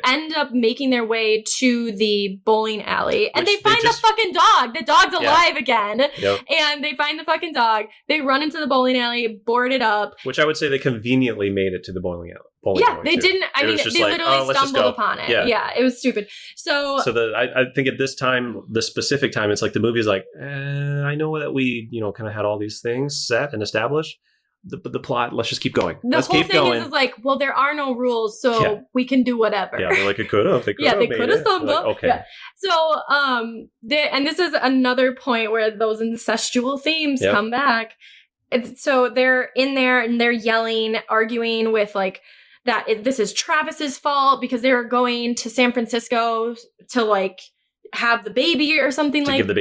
end up making their way to the bowling alley, and they find the fucking dog. The dog's alive again. Yep. And they find the fucking dog. They run into the bowling alley, board it up. Which I would say they conveniently made it to the bowling alley. They didn't. I mean, they literally stumbled upon it. Yeah, it was stupid. So I think at this time, the specific time, it's like the movie's like, I know that we, kind of had all these things set and established. The plot, let's just keep going. Let's keep going. Is like, well, there are no rules, so we can do whatever. Yeah, they're like, it could have. They could have stumbled. Like, okay. Yeah. So, and this is another point where those incestual themes come back. So they're in there and they're yelling, arguing with like, this is Travis's fault because they were going to San Francisco to like have the baby or something to give the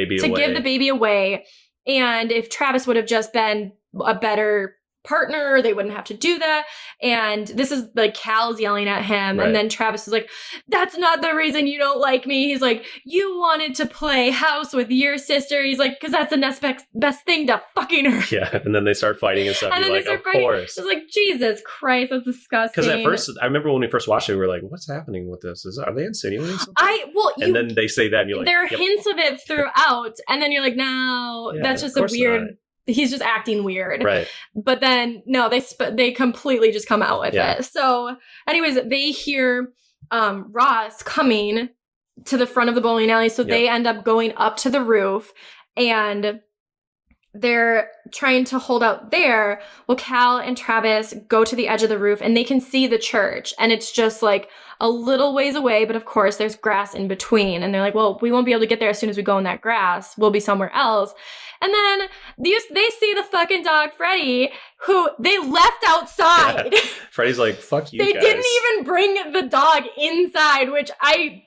baby away. And if Travis would have just been a better partner, they wouldn't have to do that. And this is like Cal's yelling at him. Right. And then Travis is like, that's not the reason you don't like me. He's like, you wanted to play house with your sister. He's like, because that's the next best thing to fucking her. Yeah. And then they start fighting and stuff. And you're like, of course. It's like, Jesus Christ, that's disgusting. Because at first, I remember when we first watched it, we were like, what's happening with this? Are they insinuating something? And then they say that and you're like, there are hints of it throughout. And then you're like, no, that's just a weird... Not. He's just acting weird. Right. But then, no, they completely just come out with it. So anyways, they hear Ross coming to the front of the bowling alley. So they end up going up to the roof. And they're trying to hold out there. Well, Cal and Travis go to the edge of the roof and they can see the church. And it's just like a little ways away. But of course, there's grass in between. And they're like, well, we won't be able to get there as soon as we go in that grass. We'll be somewhere else. And then they see the fucking dog, Freddy, who they left outside. Yeah. Freddy's like, fuck you They guys. didn't even bring the dog inside, which I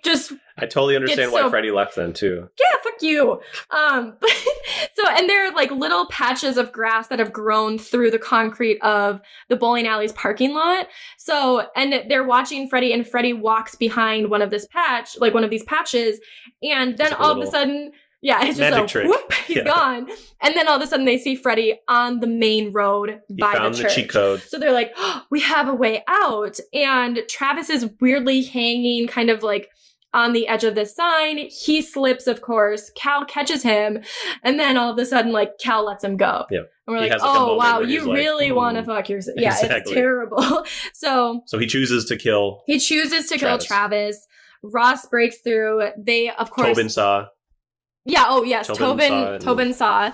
totally understand why Freddy left then, too. yeah, fuck you. And there are like little patches of grass that have grown through the concrete of the bowling alley's parking lot. So, and they're watching Freddy, and Freddy walks behind one of these patches. And then all of a sudden, yeah, it's just a whoop, he's gone. And then all of a sudden they see Freddy on the main road by the church. He found the cheat code. So they're like, oh, we have a way out. And Travis is weirdly hanging kind of like on the edge of the sign. He slips, of course. Cal catches him. And then all of a sudden, like, Cal lets him go. Yeah. And we're like, oh, wow, you really want to fuck yourself. Yeah, exactly. It's terrible. So he chooses to kill Travis. Ross breaks through. They, of course. Tobin saw. Yeah, oh yes, Tobin saw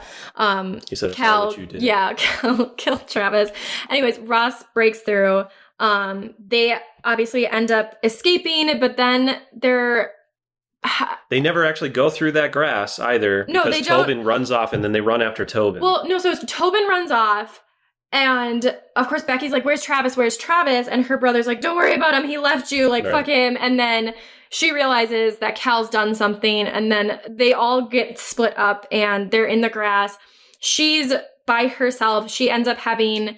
he said, Cal, what you did. yeah, Cal killed Travis. Anyways, Ross breaks through. They obviously end up escaping, but then they never actually go through that grass either. No, because they don't. Tobin runs off, and then they run after Tobin. Well, no, so Tobin runs off, and of course Becky's like, "Where's Travis? Where's Travis?" And her brother's like, "Don't worry about him. He left you. Like, fuck him." And then she realizes that Cal's done something, and then they all get split up, and they're in the grass. She's by herself. She ends up having,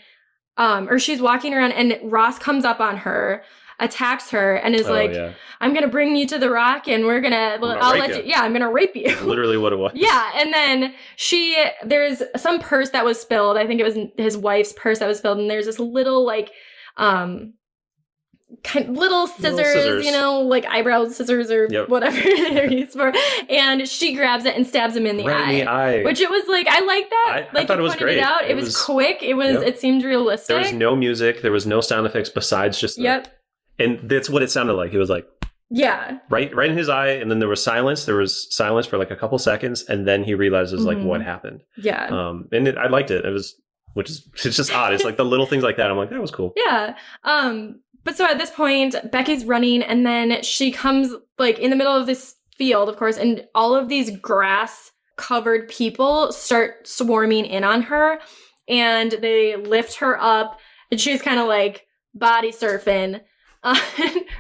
or she's walking around, and Ross comes up on her, attacks her, and is like, yeah. "I'm gonna bring you to the rock, and I'm gonna rape you." That's literally what it was. Yeah, and then there's some purse that was spilled. I think it was his wife's purse that was spilled, and there's this little like, little scissors, you know, like eyebrow scissors or whatever they're used for. And she grabs it and stabs him in the eye. Which it was like, I like that. I thought it was great. It was quick. It seemed realistic. There was no music. There was no sound effects besides just and that's what it sounded like. It was like, yeah, right in his eye. And then there was silence. There was silence for like a couple seconds. And then he realizes like what happened. Yeah. And I liked it. It's just odd. It's like the little things like that. I'm like, that was cool. Yeah. But so at this point, Becky's running, and then she comes like in the middle of this field, of course, and all of these grass-covered people start swarming in on her, and they lift her up, and she's kind of like body surfing.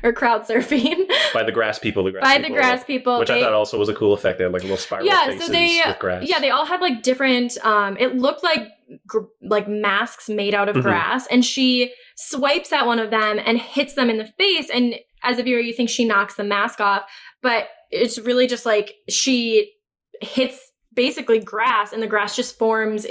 Or crowd surfing by the grass people. Which I thought also was a cool effect. They had like little spiral faces with grass. Yeah, they all had like different. It looked like masks made out of grass, and she swipes at one of them and hits them in the face. And as a viewer, you think she knocks the mask off, but it's really just like she hits basically grass, and the grass just forms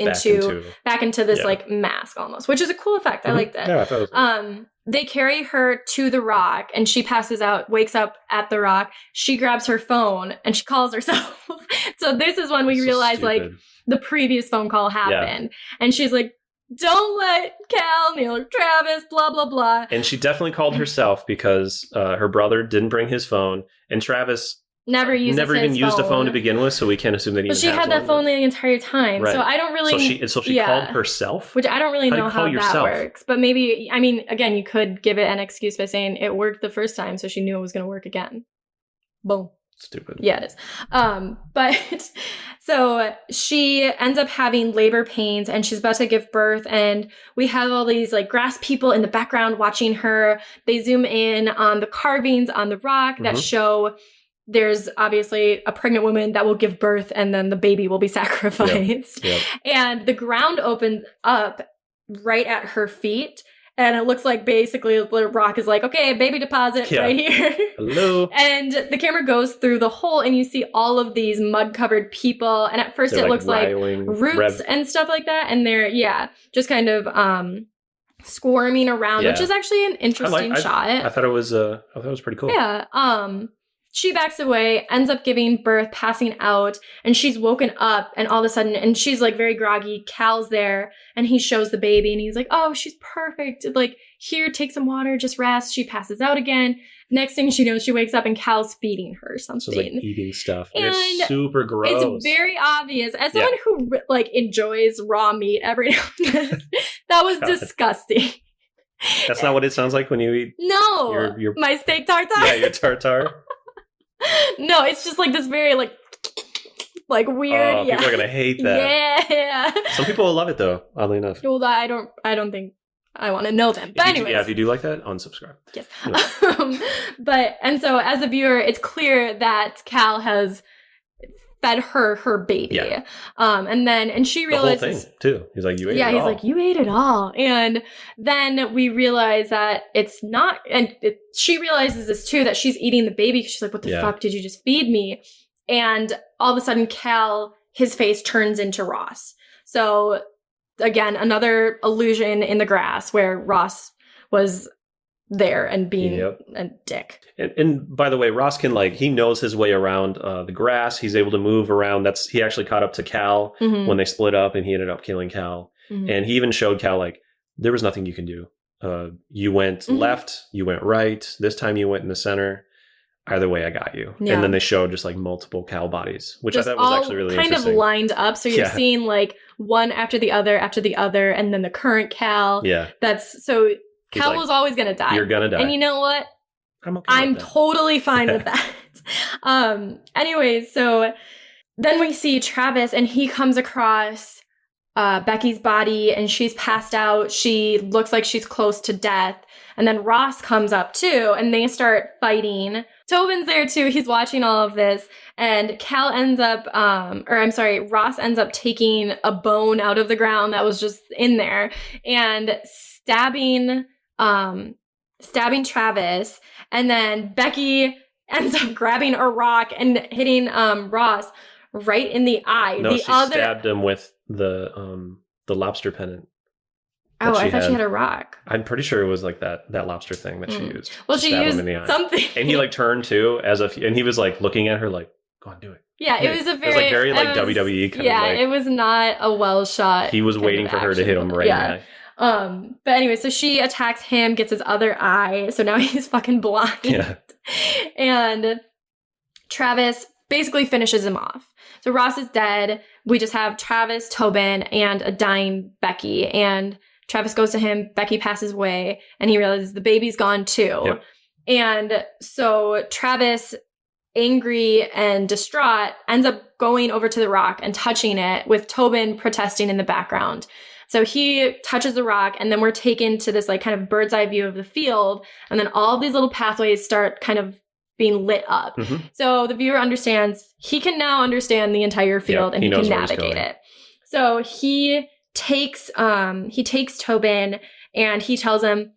back into this like mask almost, which is a cool effect. I liked it. Yeah, I thought it was they carry her to the rock, and she passes out, wakes up at the rock. She grabs her phone and she calls herself. So this is when we realize like the previous phone call happened. Yeah. And she's like, "Don't let Cal, Travis, blah, blah, blah." And she definitely called herself because her brother didn't bring his phone, and Travis never even used a phone to begin with, so we can't assume that he. But she had that phone the entire time, right. So I don't really. So she called herself, which I don't really know how that works. But maybe, I mean, again, you could give it an excuse by saying it worked the first time, so she knew it was going to work again. Boom. Stupid. Yeah, it is. But so she ends up having labor pains, and she's about to give birth, and we have all these like grass people in the background watching her. They zoom in on the carvings on the rock that show. There's obviously a pregnant woman that will give birth, and then the baby will be sacrificed. Yep. And the ground opens up right at her feet, and it looks like basically the rock is like, okay, baby deposit right here. Hello. And the camera goes through the hole, and you see all of these mud-covered people, and at first it looks like roots and stuff like that, and they're, just kind of squirming around, which is actually an interesting shot. I thought it was pretty cool. Yeah. she backs away, ends up giving birth, passing out, and she's woken up, and all of a sudden, and she's like very groggy. Cal's there, and he shows the baby, and he's like, oh, she's perfect. Like, here, take some water, just rest. She passes out again. Next thing she knows, she wakes up and Cal's feeding her something. So it's like eating stuff. And it's super gross. It's very obvious. As someone who like enjoys raw meat every now and then, that was disgusting. That's not what it sounds like when you eat. No, my steak tartare. Yeah, your tartare. No, it's just like this very like weird. Oh, people are gonna hate that. Yeah. Some people will love it though. Oddly enough. Well, I don't think I want to know them. But anyway, if you do like that, unsubscribe. Yes. Yeah. And so as a viewer, it's clear that Cal has fed her baby. Yeah. And she realizes the whole thing too. He's like, you ate it all. Yeah, he's like, you ate it all. And then we realize that it's not, and she realizes this too, that she's eating the baby because she's like, what the fuck did you just feed me? And all of a sudden Cal, his face turns into Ross. So again, another illusion in the grass where Ross was there and being a dick. And by the way, Ross can he knows his way around the grass. He's able to move around. He actually caught up to Cal when they split up, and he ended up killing Cal. Mm-hmm. And he even showed Cal there was nothing you can do. You went left, you went right. This time you went in the center. Either way, I got you. Yeah. And then they showed just multiple Cal bodies, which just I thought was actually really interesting. Kind of lined up, so you're seeing one after the other, and then the current Cal. Yeah, that's so. Cal was always going to die. You're going to die. And you know what? I'm totally fine with that. Anyways, so then we see Travis, and he comes across Becky's body, and she's passed out. She looks like she's close to death. And then Ross comes up too, and they start fighting. Tobin's there too. He's watching all of this. And Ross ends up taking a bone out of the ground that was just in there and stabbing Travis, and then Becky ends up grabbing a rock and hitting Ross right in the eye. No, she stabbed him with the lobster pennant. Oh, I thought she had a rock. I'm pretty sure it was that lobster thing that she used. Well, she used something. And he turned too, and he was looking at her go on, do it. Yeah, it was very WWE kind of. Yeah, it was not a well shot. He was waiting for her to hit him right in the eye. But anyway, so she attacks him, gets his other eye, so now he's fucking blind. Yeah. And Travis basically finishes him off. So Ross is dead. We just have Travis, Tobin, and a dying Becky. And Travis goes to him, Becky passes away, and he realizes the baby's gone too. Yep. And so Travis, angry and distraught, ends up going over to the rock and touching it, with Tobin protesting in the background. So he touches the rock, and then we're taken to this kind of bird's eye view of the field, and then all of these little pathways start kind of being lit up. Mm-hmm. So the viewer understands, he can now understand the entire field, and he can navigate it. So he takes Tobin, and he tells him,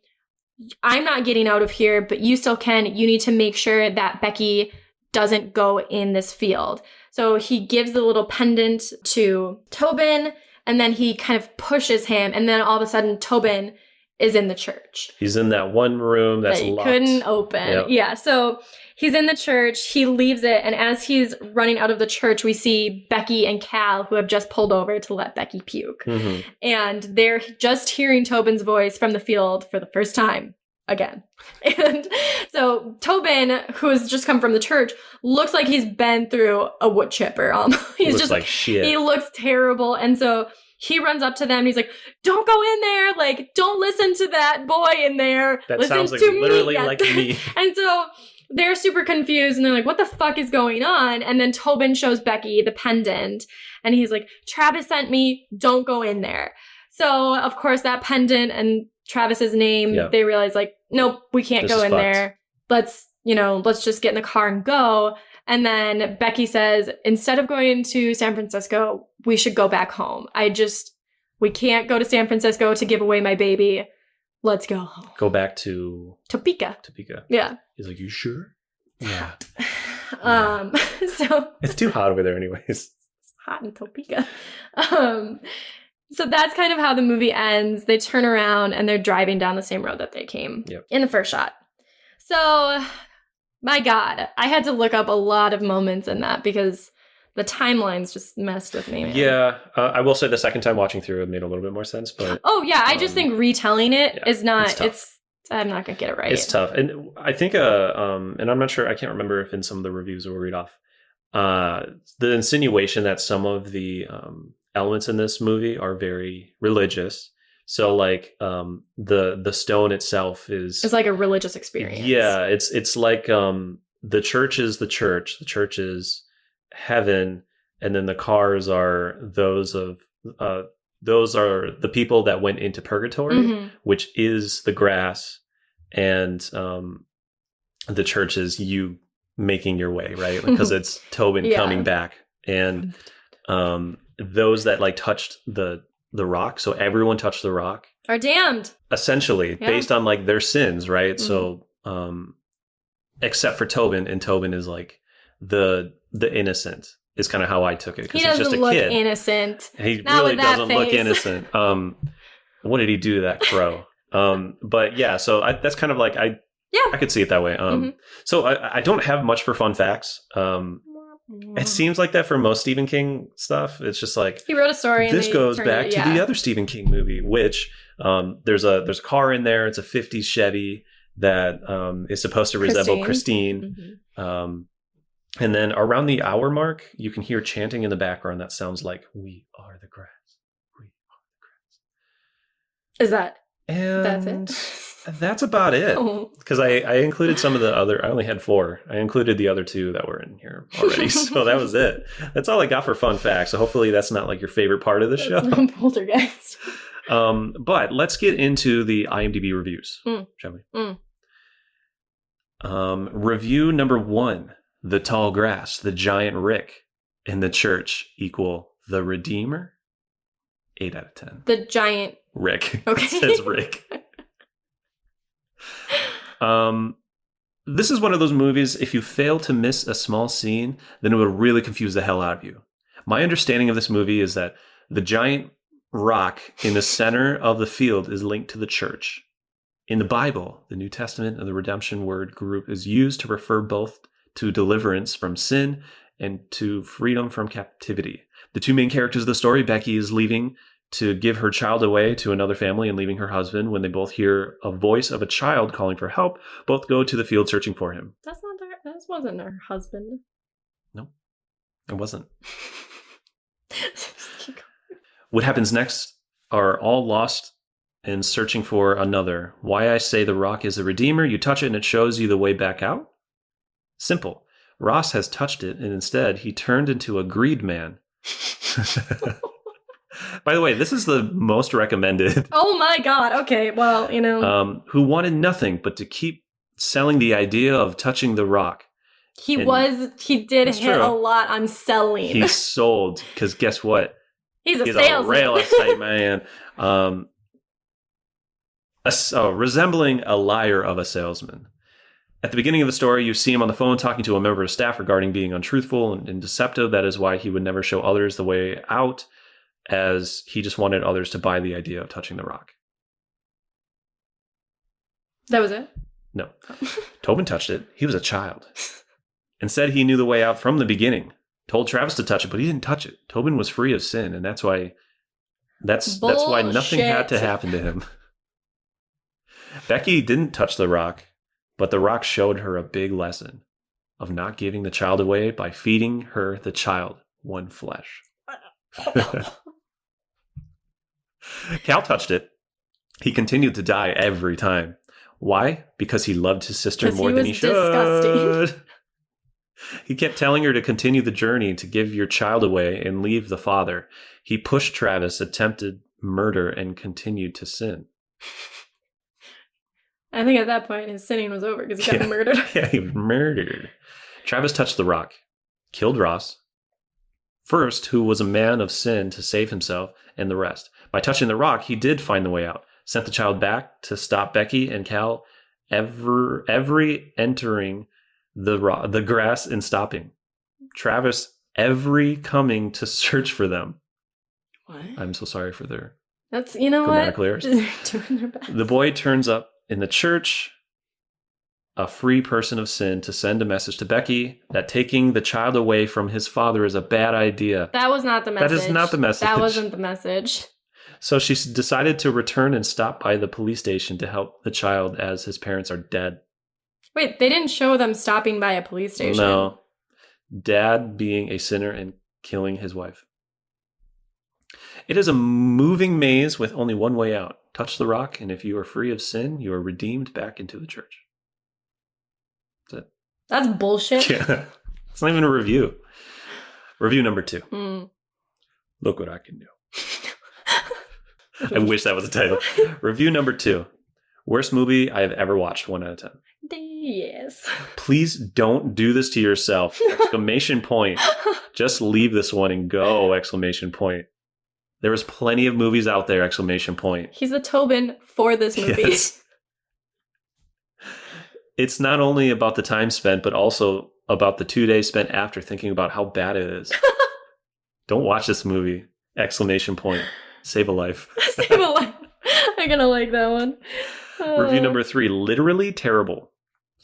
I'm not getting out of here, but you still can. You need to make sure that Becky doesn't go in this field. So he gives the little pendant to Tobin, and then he kind of pushes him, and then all of a sudden Tobin is in the church. He's in that one room that's locked. Couldn't open. Yep. Yeah, so he's in the church, he leaves it, and as he's running out of the church, we see Becky and Cal, who have just pulled over to let Becky puke. Mm-hmm. And they're just hearing Tobin's voice from the field for the first time again. And so Tobin, who has just come from the church, looks like he's been through a wood chipper. He's looks just like shit. He looks terrible. And so he runs up to them and he's like, don't go in there. Don't listen to that boy in there. That listen sounds to literally me. like me. And so they're super confused, and they're like, what the fuck is going on? And then Tobin shows Becky the pendant, and he's like, Travis sent me, don't go in there. So of course that pendant and Travis's name, they realize nope, we can't go in there. Let's just get in the car and go. And then Becky says, instead of going to San Francisco, we should go back home. We can't go to San Francisco to give away my baby. Let's go home. Go back to Topeka. Yeah. He's like, you sure? Yeah. So it's too hot over there anyways. It's hot in Topeka. So that's kind of how the movie ends. They turn around and they're driving down the same road that they came in the first shot. So My God, I had to look up a lot of moments in that because the timelines just messed with me, man. Yeah, I will say the second time watching through it made a little bit more sense, but oh yeah, I just think retelling it is not. it's I'm not gonna get it right. It's tough, and I think and I'm not sure. I can't remember if in some of the reviews we'll read off the insinuation that some of the elements in this movie are very religious. So like the stone itself it's like a religious experience. Yeah, it's like the church is the church is heaven, and then the cars are those are the people that went into purgatory, which is the grass, and the church is you making your way, right? Because it's Tobin coming back, and those that like touched the rock, so everyone touched the rock are damned, essentially, based on like their sins, right? So except for Tobin, and Tobin is like the innocent is kind of how I took it, because he's just a look kid. Innocent. He really doesn't look innocent. What did he do to that crow? But yeah, so that's kind of like I could see it that way. So I don't have much for fun facts. It seems like that for most Stephen King stuff. It's just like he wrote a story. This goes back to the other Stephen King movie, which there's a car in there. It's a '50s Chevy that is supposed to resemble Christine. And then around the hour mark, you can hear chanting in the background that sounds like "We are the grass. We are the grass." Is that? And that's it? That's about it. Because I included some of the other. I only had 4. I included the other 2 that were in here already. So that was it. That's all I got for fun facts. So hopefully that's not like your favorite part of the show. Poltergeist. But let's get into the IMDb reviews, shall we? Review number 1. The tall grass, the giant Rick in the church equal the Redeemer. 8 out of 10. The giant Rick. Okay. It says Rick. This is one of those movies, if you fail to miss a small scene, then it will really confuse the hell out of you. My understanding of this movie is that the giant rock in the center of the field is linked to the church. In the Bible, the New Testament and the redemption word group is used to refer both to deliverance from sin and to freedom from captivity. The 2 main characters of the story, Becky is leaving to give her child away to another family and leaving her husband. When they both hear a voice of a child calling for help, both go to the field searching for him. That wasn't her husband. No, it wasn't. What happens next are all lost and searching for another. Why I say the rock is a redeemer, you touch it and it shows you the way back out? Simple. Ross has touched it, and instead he turned into a greed man. By the way, this is the most recommended. Oh my God. Okay. Well, who wanted nothing but to keep selling the idea of touching the rock. He did hit a lot on selling. He sold, because guess what? He's a salesman. A real estate man. Resembling a liar of a salesman. At the beginning of the story, you see him on the phone talking to a member of staff regarding being untruthful and deceptive. That is why he would never show others the way out, as he just wanted others to buy the idea of touching the rock. That was it? No. Tobin touched it. He was a child. And said he knew the way out from the beginning. Told Travis to touch it, but he didn't touch it. Tobin was free of sin, and that's why nothing had to happen to him. Becky didn't touch the rock, but the rock showed her a big lesson of not giving the child away by feeding her the child one flesh. Cal touched it. He continued to die every time. Why? Because he loved his sister more than he should. Disgusting. He kept telling her to continue the journey, to give your child away and leave the father. He pushed Travis, attempted murder, and continued to sin. I think at that point his sinning was over because he got murdered. Yeah, he was murdered. Travis touched the rock, killed Ross, first, who was a man of sin, to save himself and the rest. By touching the rock, he did find the way out, sent the child back to stop Becky and Cal every entering the grass and stopping. Travis every coming to search for them. What? I'm so sorry for their That's grammatical errors. They're doing their best. The boy turns up in the church. a free person of sin to send a message to Becky that taking the child away from his father is a bad idea. That was not the message. That is not the message. That wasn't the message. So she decided to return and stop by the police station to help the child as his parents are dead. Wait, they didn't show them stopping by a police station. No. Dad being a sinner and killing his wife. It is a moving maze with only one way out. Touch the rock, and if you are free of sin, you are redeemed back into the church. That's it. That's bullshit. Yeah. It's not even a review. Review number 2. Look what I can do. I wish that was a title. Review number 2. Worst movie I have ever watched, 1 out of 10. Yes. Please don't do this to yourself. Exclamation point. Just leave this one and go, exclamation point. There was plenty of movies out there, exclamation point. He's a Tobin for this movie. Yes. It's not only about the time spent, but also about the 2 days spent after thinking about how bad it is. Don't watch this movie, exclamation point. Save a life. Save a life. I'm going to like that one. Review number 3, literally terrible.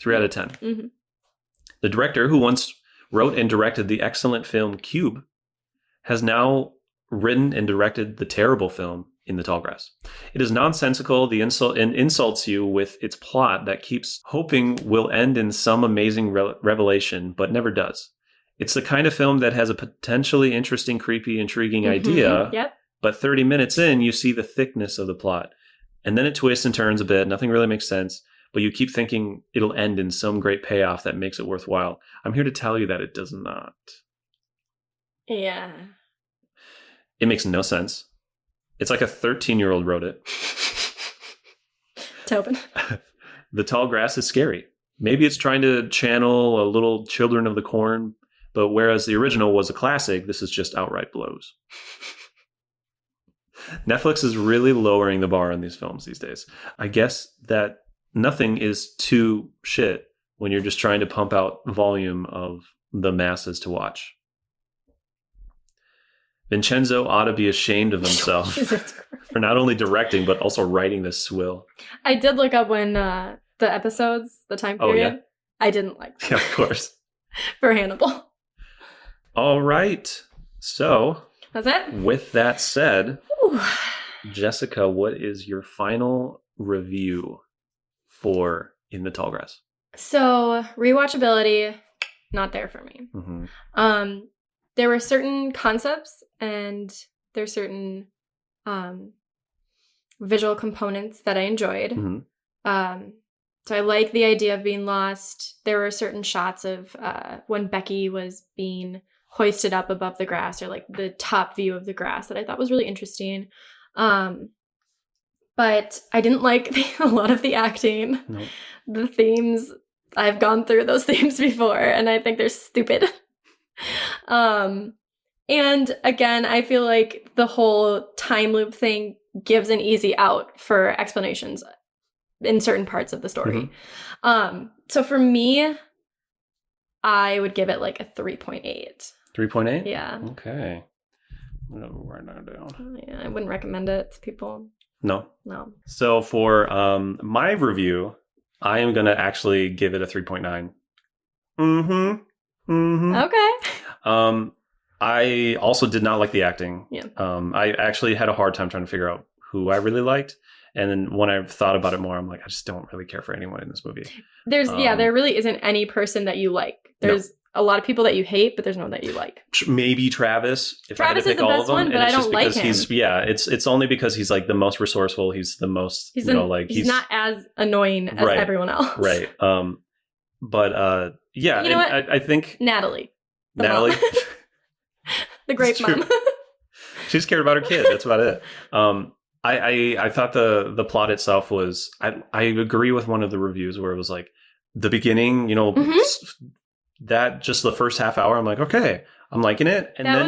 3 out of 10. Mm-hmm. The director, who once wrote and directed the excellent film Cube, has now written and directed the terrible film In the Tall Grass. It is nonsensical and insults you with its plot that keeps hoping will end in some amazing revelation, but never does. It's the kind of film that has a potentially interesting, creepy, intriguing idea, but 30 minutes in, you see the thickness of the plot. And then it twists and turns a bit. Nothing really makes sense, but you keep thinking it'll end in some great payoff that makes it worthwhile. I'm here to tell you that it does not. Yeah. It makes no sense. It's like a 13-year-old wrote it. Tobin. The Tall Grass is scary. Maybe it's trying to channel a little Children of the Corn, but whereas the original was a classic, this is just outright blows. Netflix is really lowering the bar on these films these days. I guess that nothing is too shit when you're just trying to pump out volume of the masses to watch. Vincenzo ought to be ashamed of himself for not only directing, but also writing this swill. I did look up when the episodes, the time period. Oh, yeah? I didn't like them. Yeah, of course. For Hannibal. All right. So, that's it? With that said, Ooh. Jessica, what is your final review for In the Tall Grass? So, rewatchability, not there for me. Mm-hmm. There were certain concepts and there's certain visual components that I enjoyed. Mm-hmm. So I like the idea of being lost. There were certain shots of when Becky was being hoisted up above the grass, or like the top view of the grass, that I thought was really interesting. But I didn't like a lot of the acting. Nope. The themes, I've gone through those themes before, and I think they're stupid. And again, I feel like the whole time loop thing gives an easy out for explanations in certain parts of the story. Mm-hmm. So for me, I would give it like a 3.8. 3.8? Yeah. Okay. I'm going to write that down. Yeah, I wouldn't recommend it to people. No? No. So for my review, I am going to actually give it a 3.9. Mm-hmm. Mm-hmm. Okay. I also did not like the acting. Yeah. I actually had a hard time trying to figure out who I really liked. And then when I thought about it more, I'm like, I just don't really care for anyone in this movie. There really isn't any person that you like. There's a lot of people that you hate, but there's no one that you like. Maybe Travis. If Travis I had to pick is the all best of them, one, but I don't like him. It's only because he's like the most resourceful. He's the most, he's not as annoying as everyone else. Right. But yeah, you know what? I think Natalie. The great mom. She's cared about her kid. That's about it. I thought the plot itself was, I agree with one of the reviews where it was like the beginning, that just the first half hour, I'm like, okay, I'm liking it. And that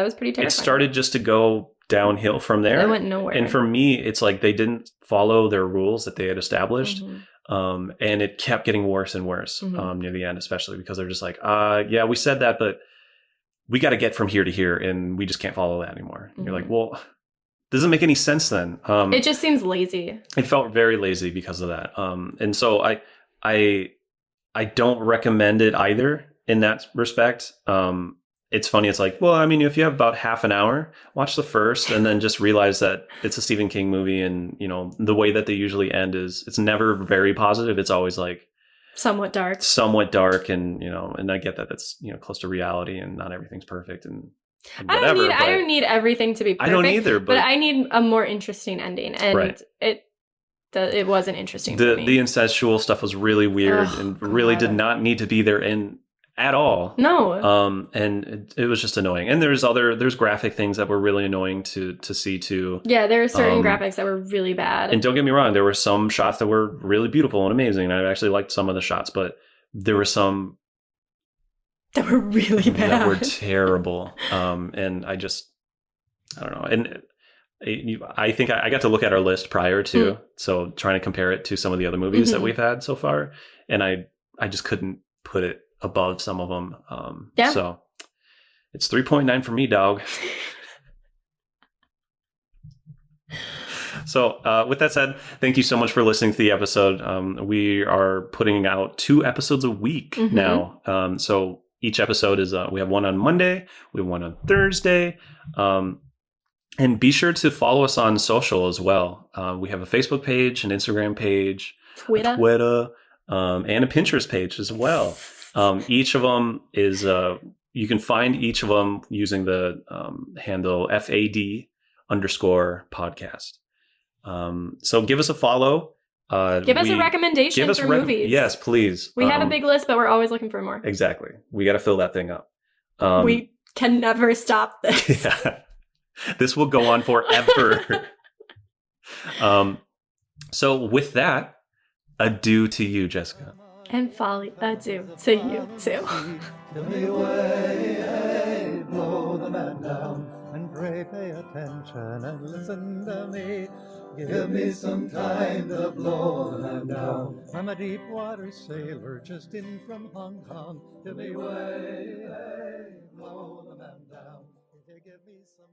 was pretty terrifying. It started just to go downhill from there. It went nowhere. And for me, it's like they didn't follow their rules that they had established. Mm-hmm. And it kept getting worse and worse near the end, especially because they're just like, yeah, we said that, but we got to get from here to here and we just can't follow that anymore. And you're like, well, doesn't make any sense then. It just seems lazy. It felt very lazy because of that. And so I don't recommend it either in that respect. It's funny. It's like, well, I mean, if you have about half an hour, watch the first and then just realize that it's a Stephen King movie. And, you know, the way that they usually end is it's never very positive. It's always like somewhat dark. And, you know, and I get that that's, you know, close to reality and not everything's perfect and whatever. I don't need everything to be perfect. I don't either, but I need a more interesting ending. And it wasn't interesting for me. The incestual stuff was really weird really did not need to be there at all. No. And it was just annoying. And there's graphic things that were really annoying to see too. Yeah, there are certain graphics that were really bad. And don't get me wrong, there were some shots that were really beautiful and amazing. I actually liked some of the shots, but there were some that were really bad. That were terrible. And I don't know. And I think I got to look at our list prior to, so trying to compare it to some of the other movies that we've had so far. And I just couldn't put it above some of them. So it's 3.9 for me, dog. So with that said, thank you so much for listening to the episode. We are putting out 2 episodes a week now. So each episode is, we have one on Monday, we have one on Thursday. And be sure to follow us on social as well. We have a Facebook page, an Instagram page, Twitter, and a Pinterest page as well. Each of them is, you can find each of them using the handle FAD_podcast. So give us a follow. Give us a recommendation for movies. Yes, please. We have a big list, but we're always looking for more. Exactly. We got to fill that thing up. We can never stop this. Yeah. This will go on forever. So with that, adieu to you, Jessica. And Folie, adieu to you too. Give me way, hey, blow the man down, and pray pay attention and listen to me. Give me some time to blow the man down. I'm a deep water sailor just in from Hong Kong. Give me way, hey, blow the man down. If you give me some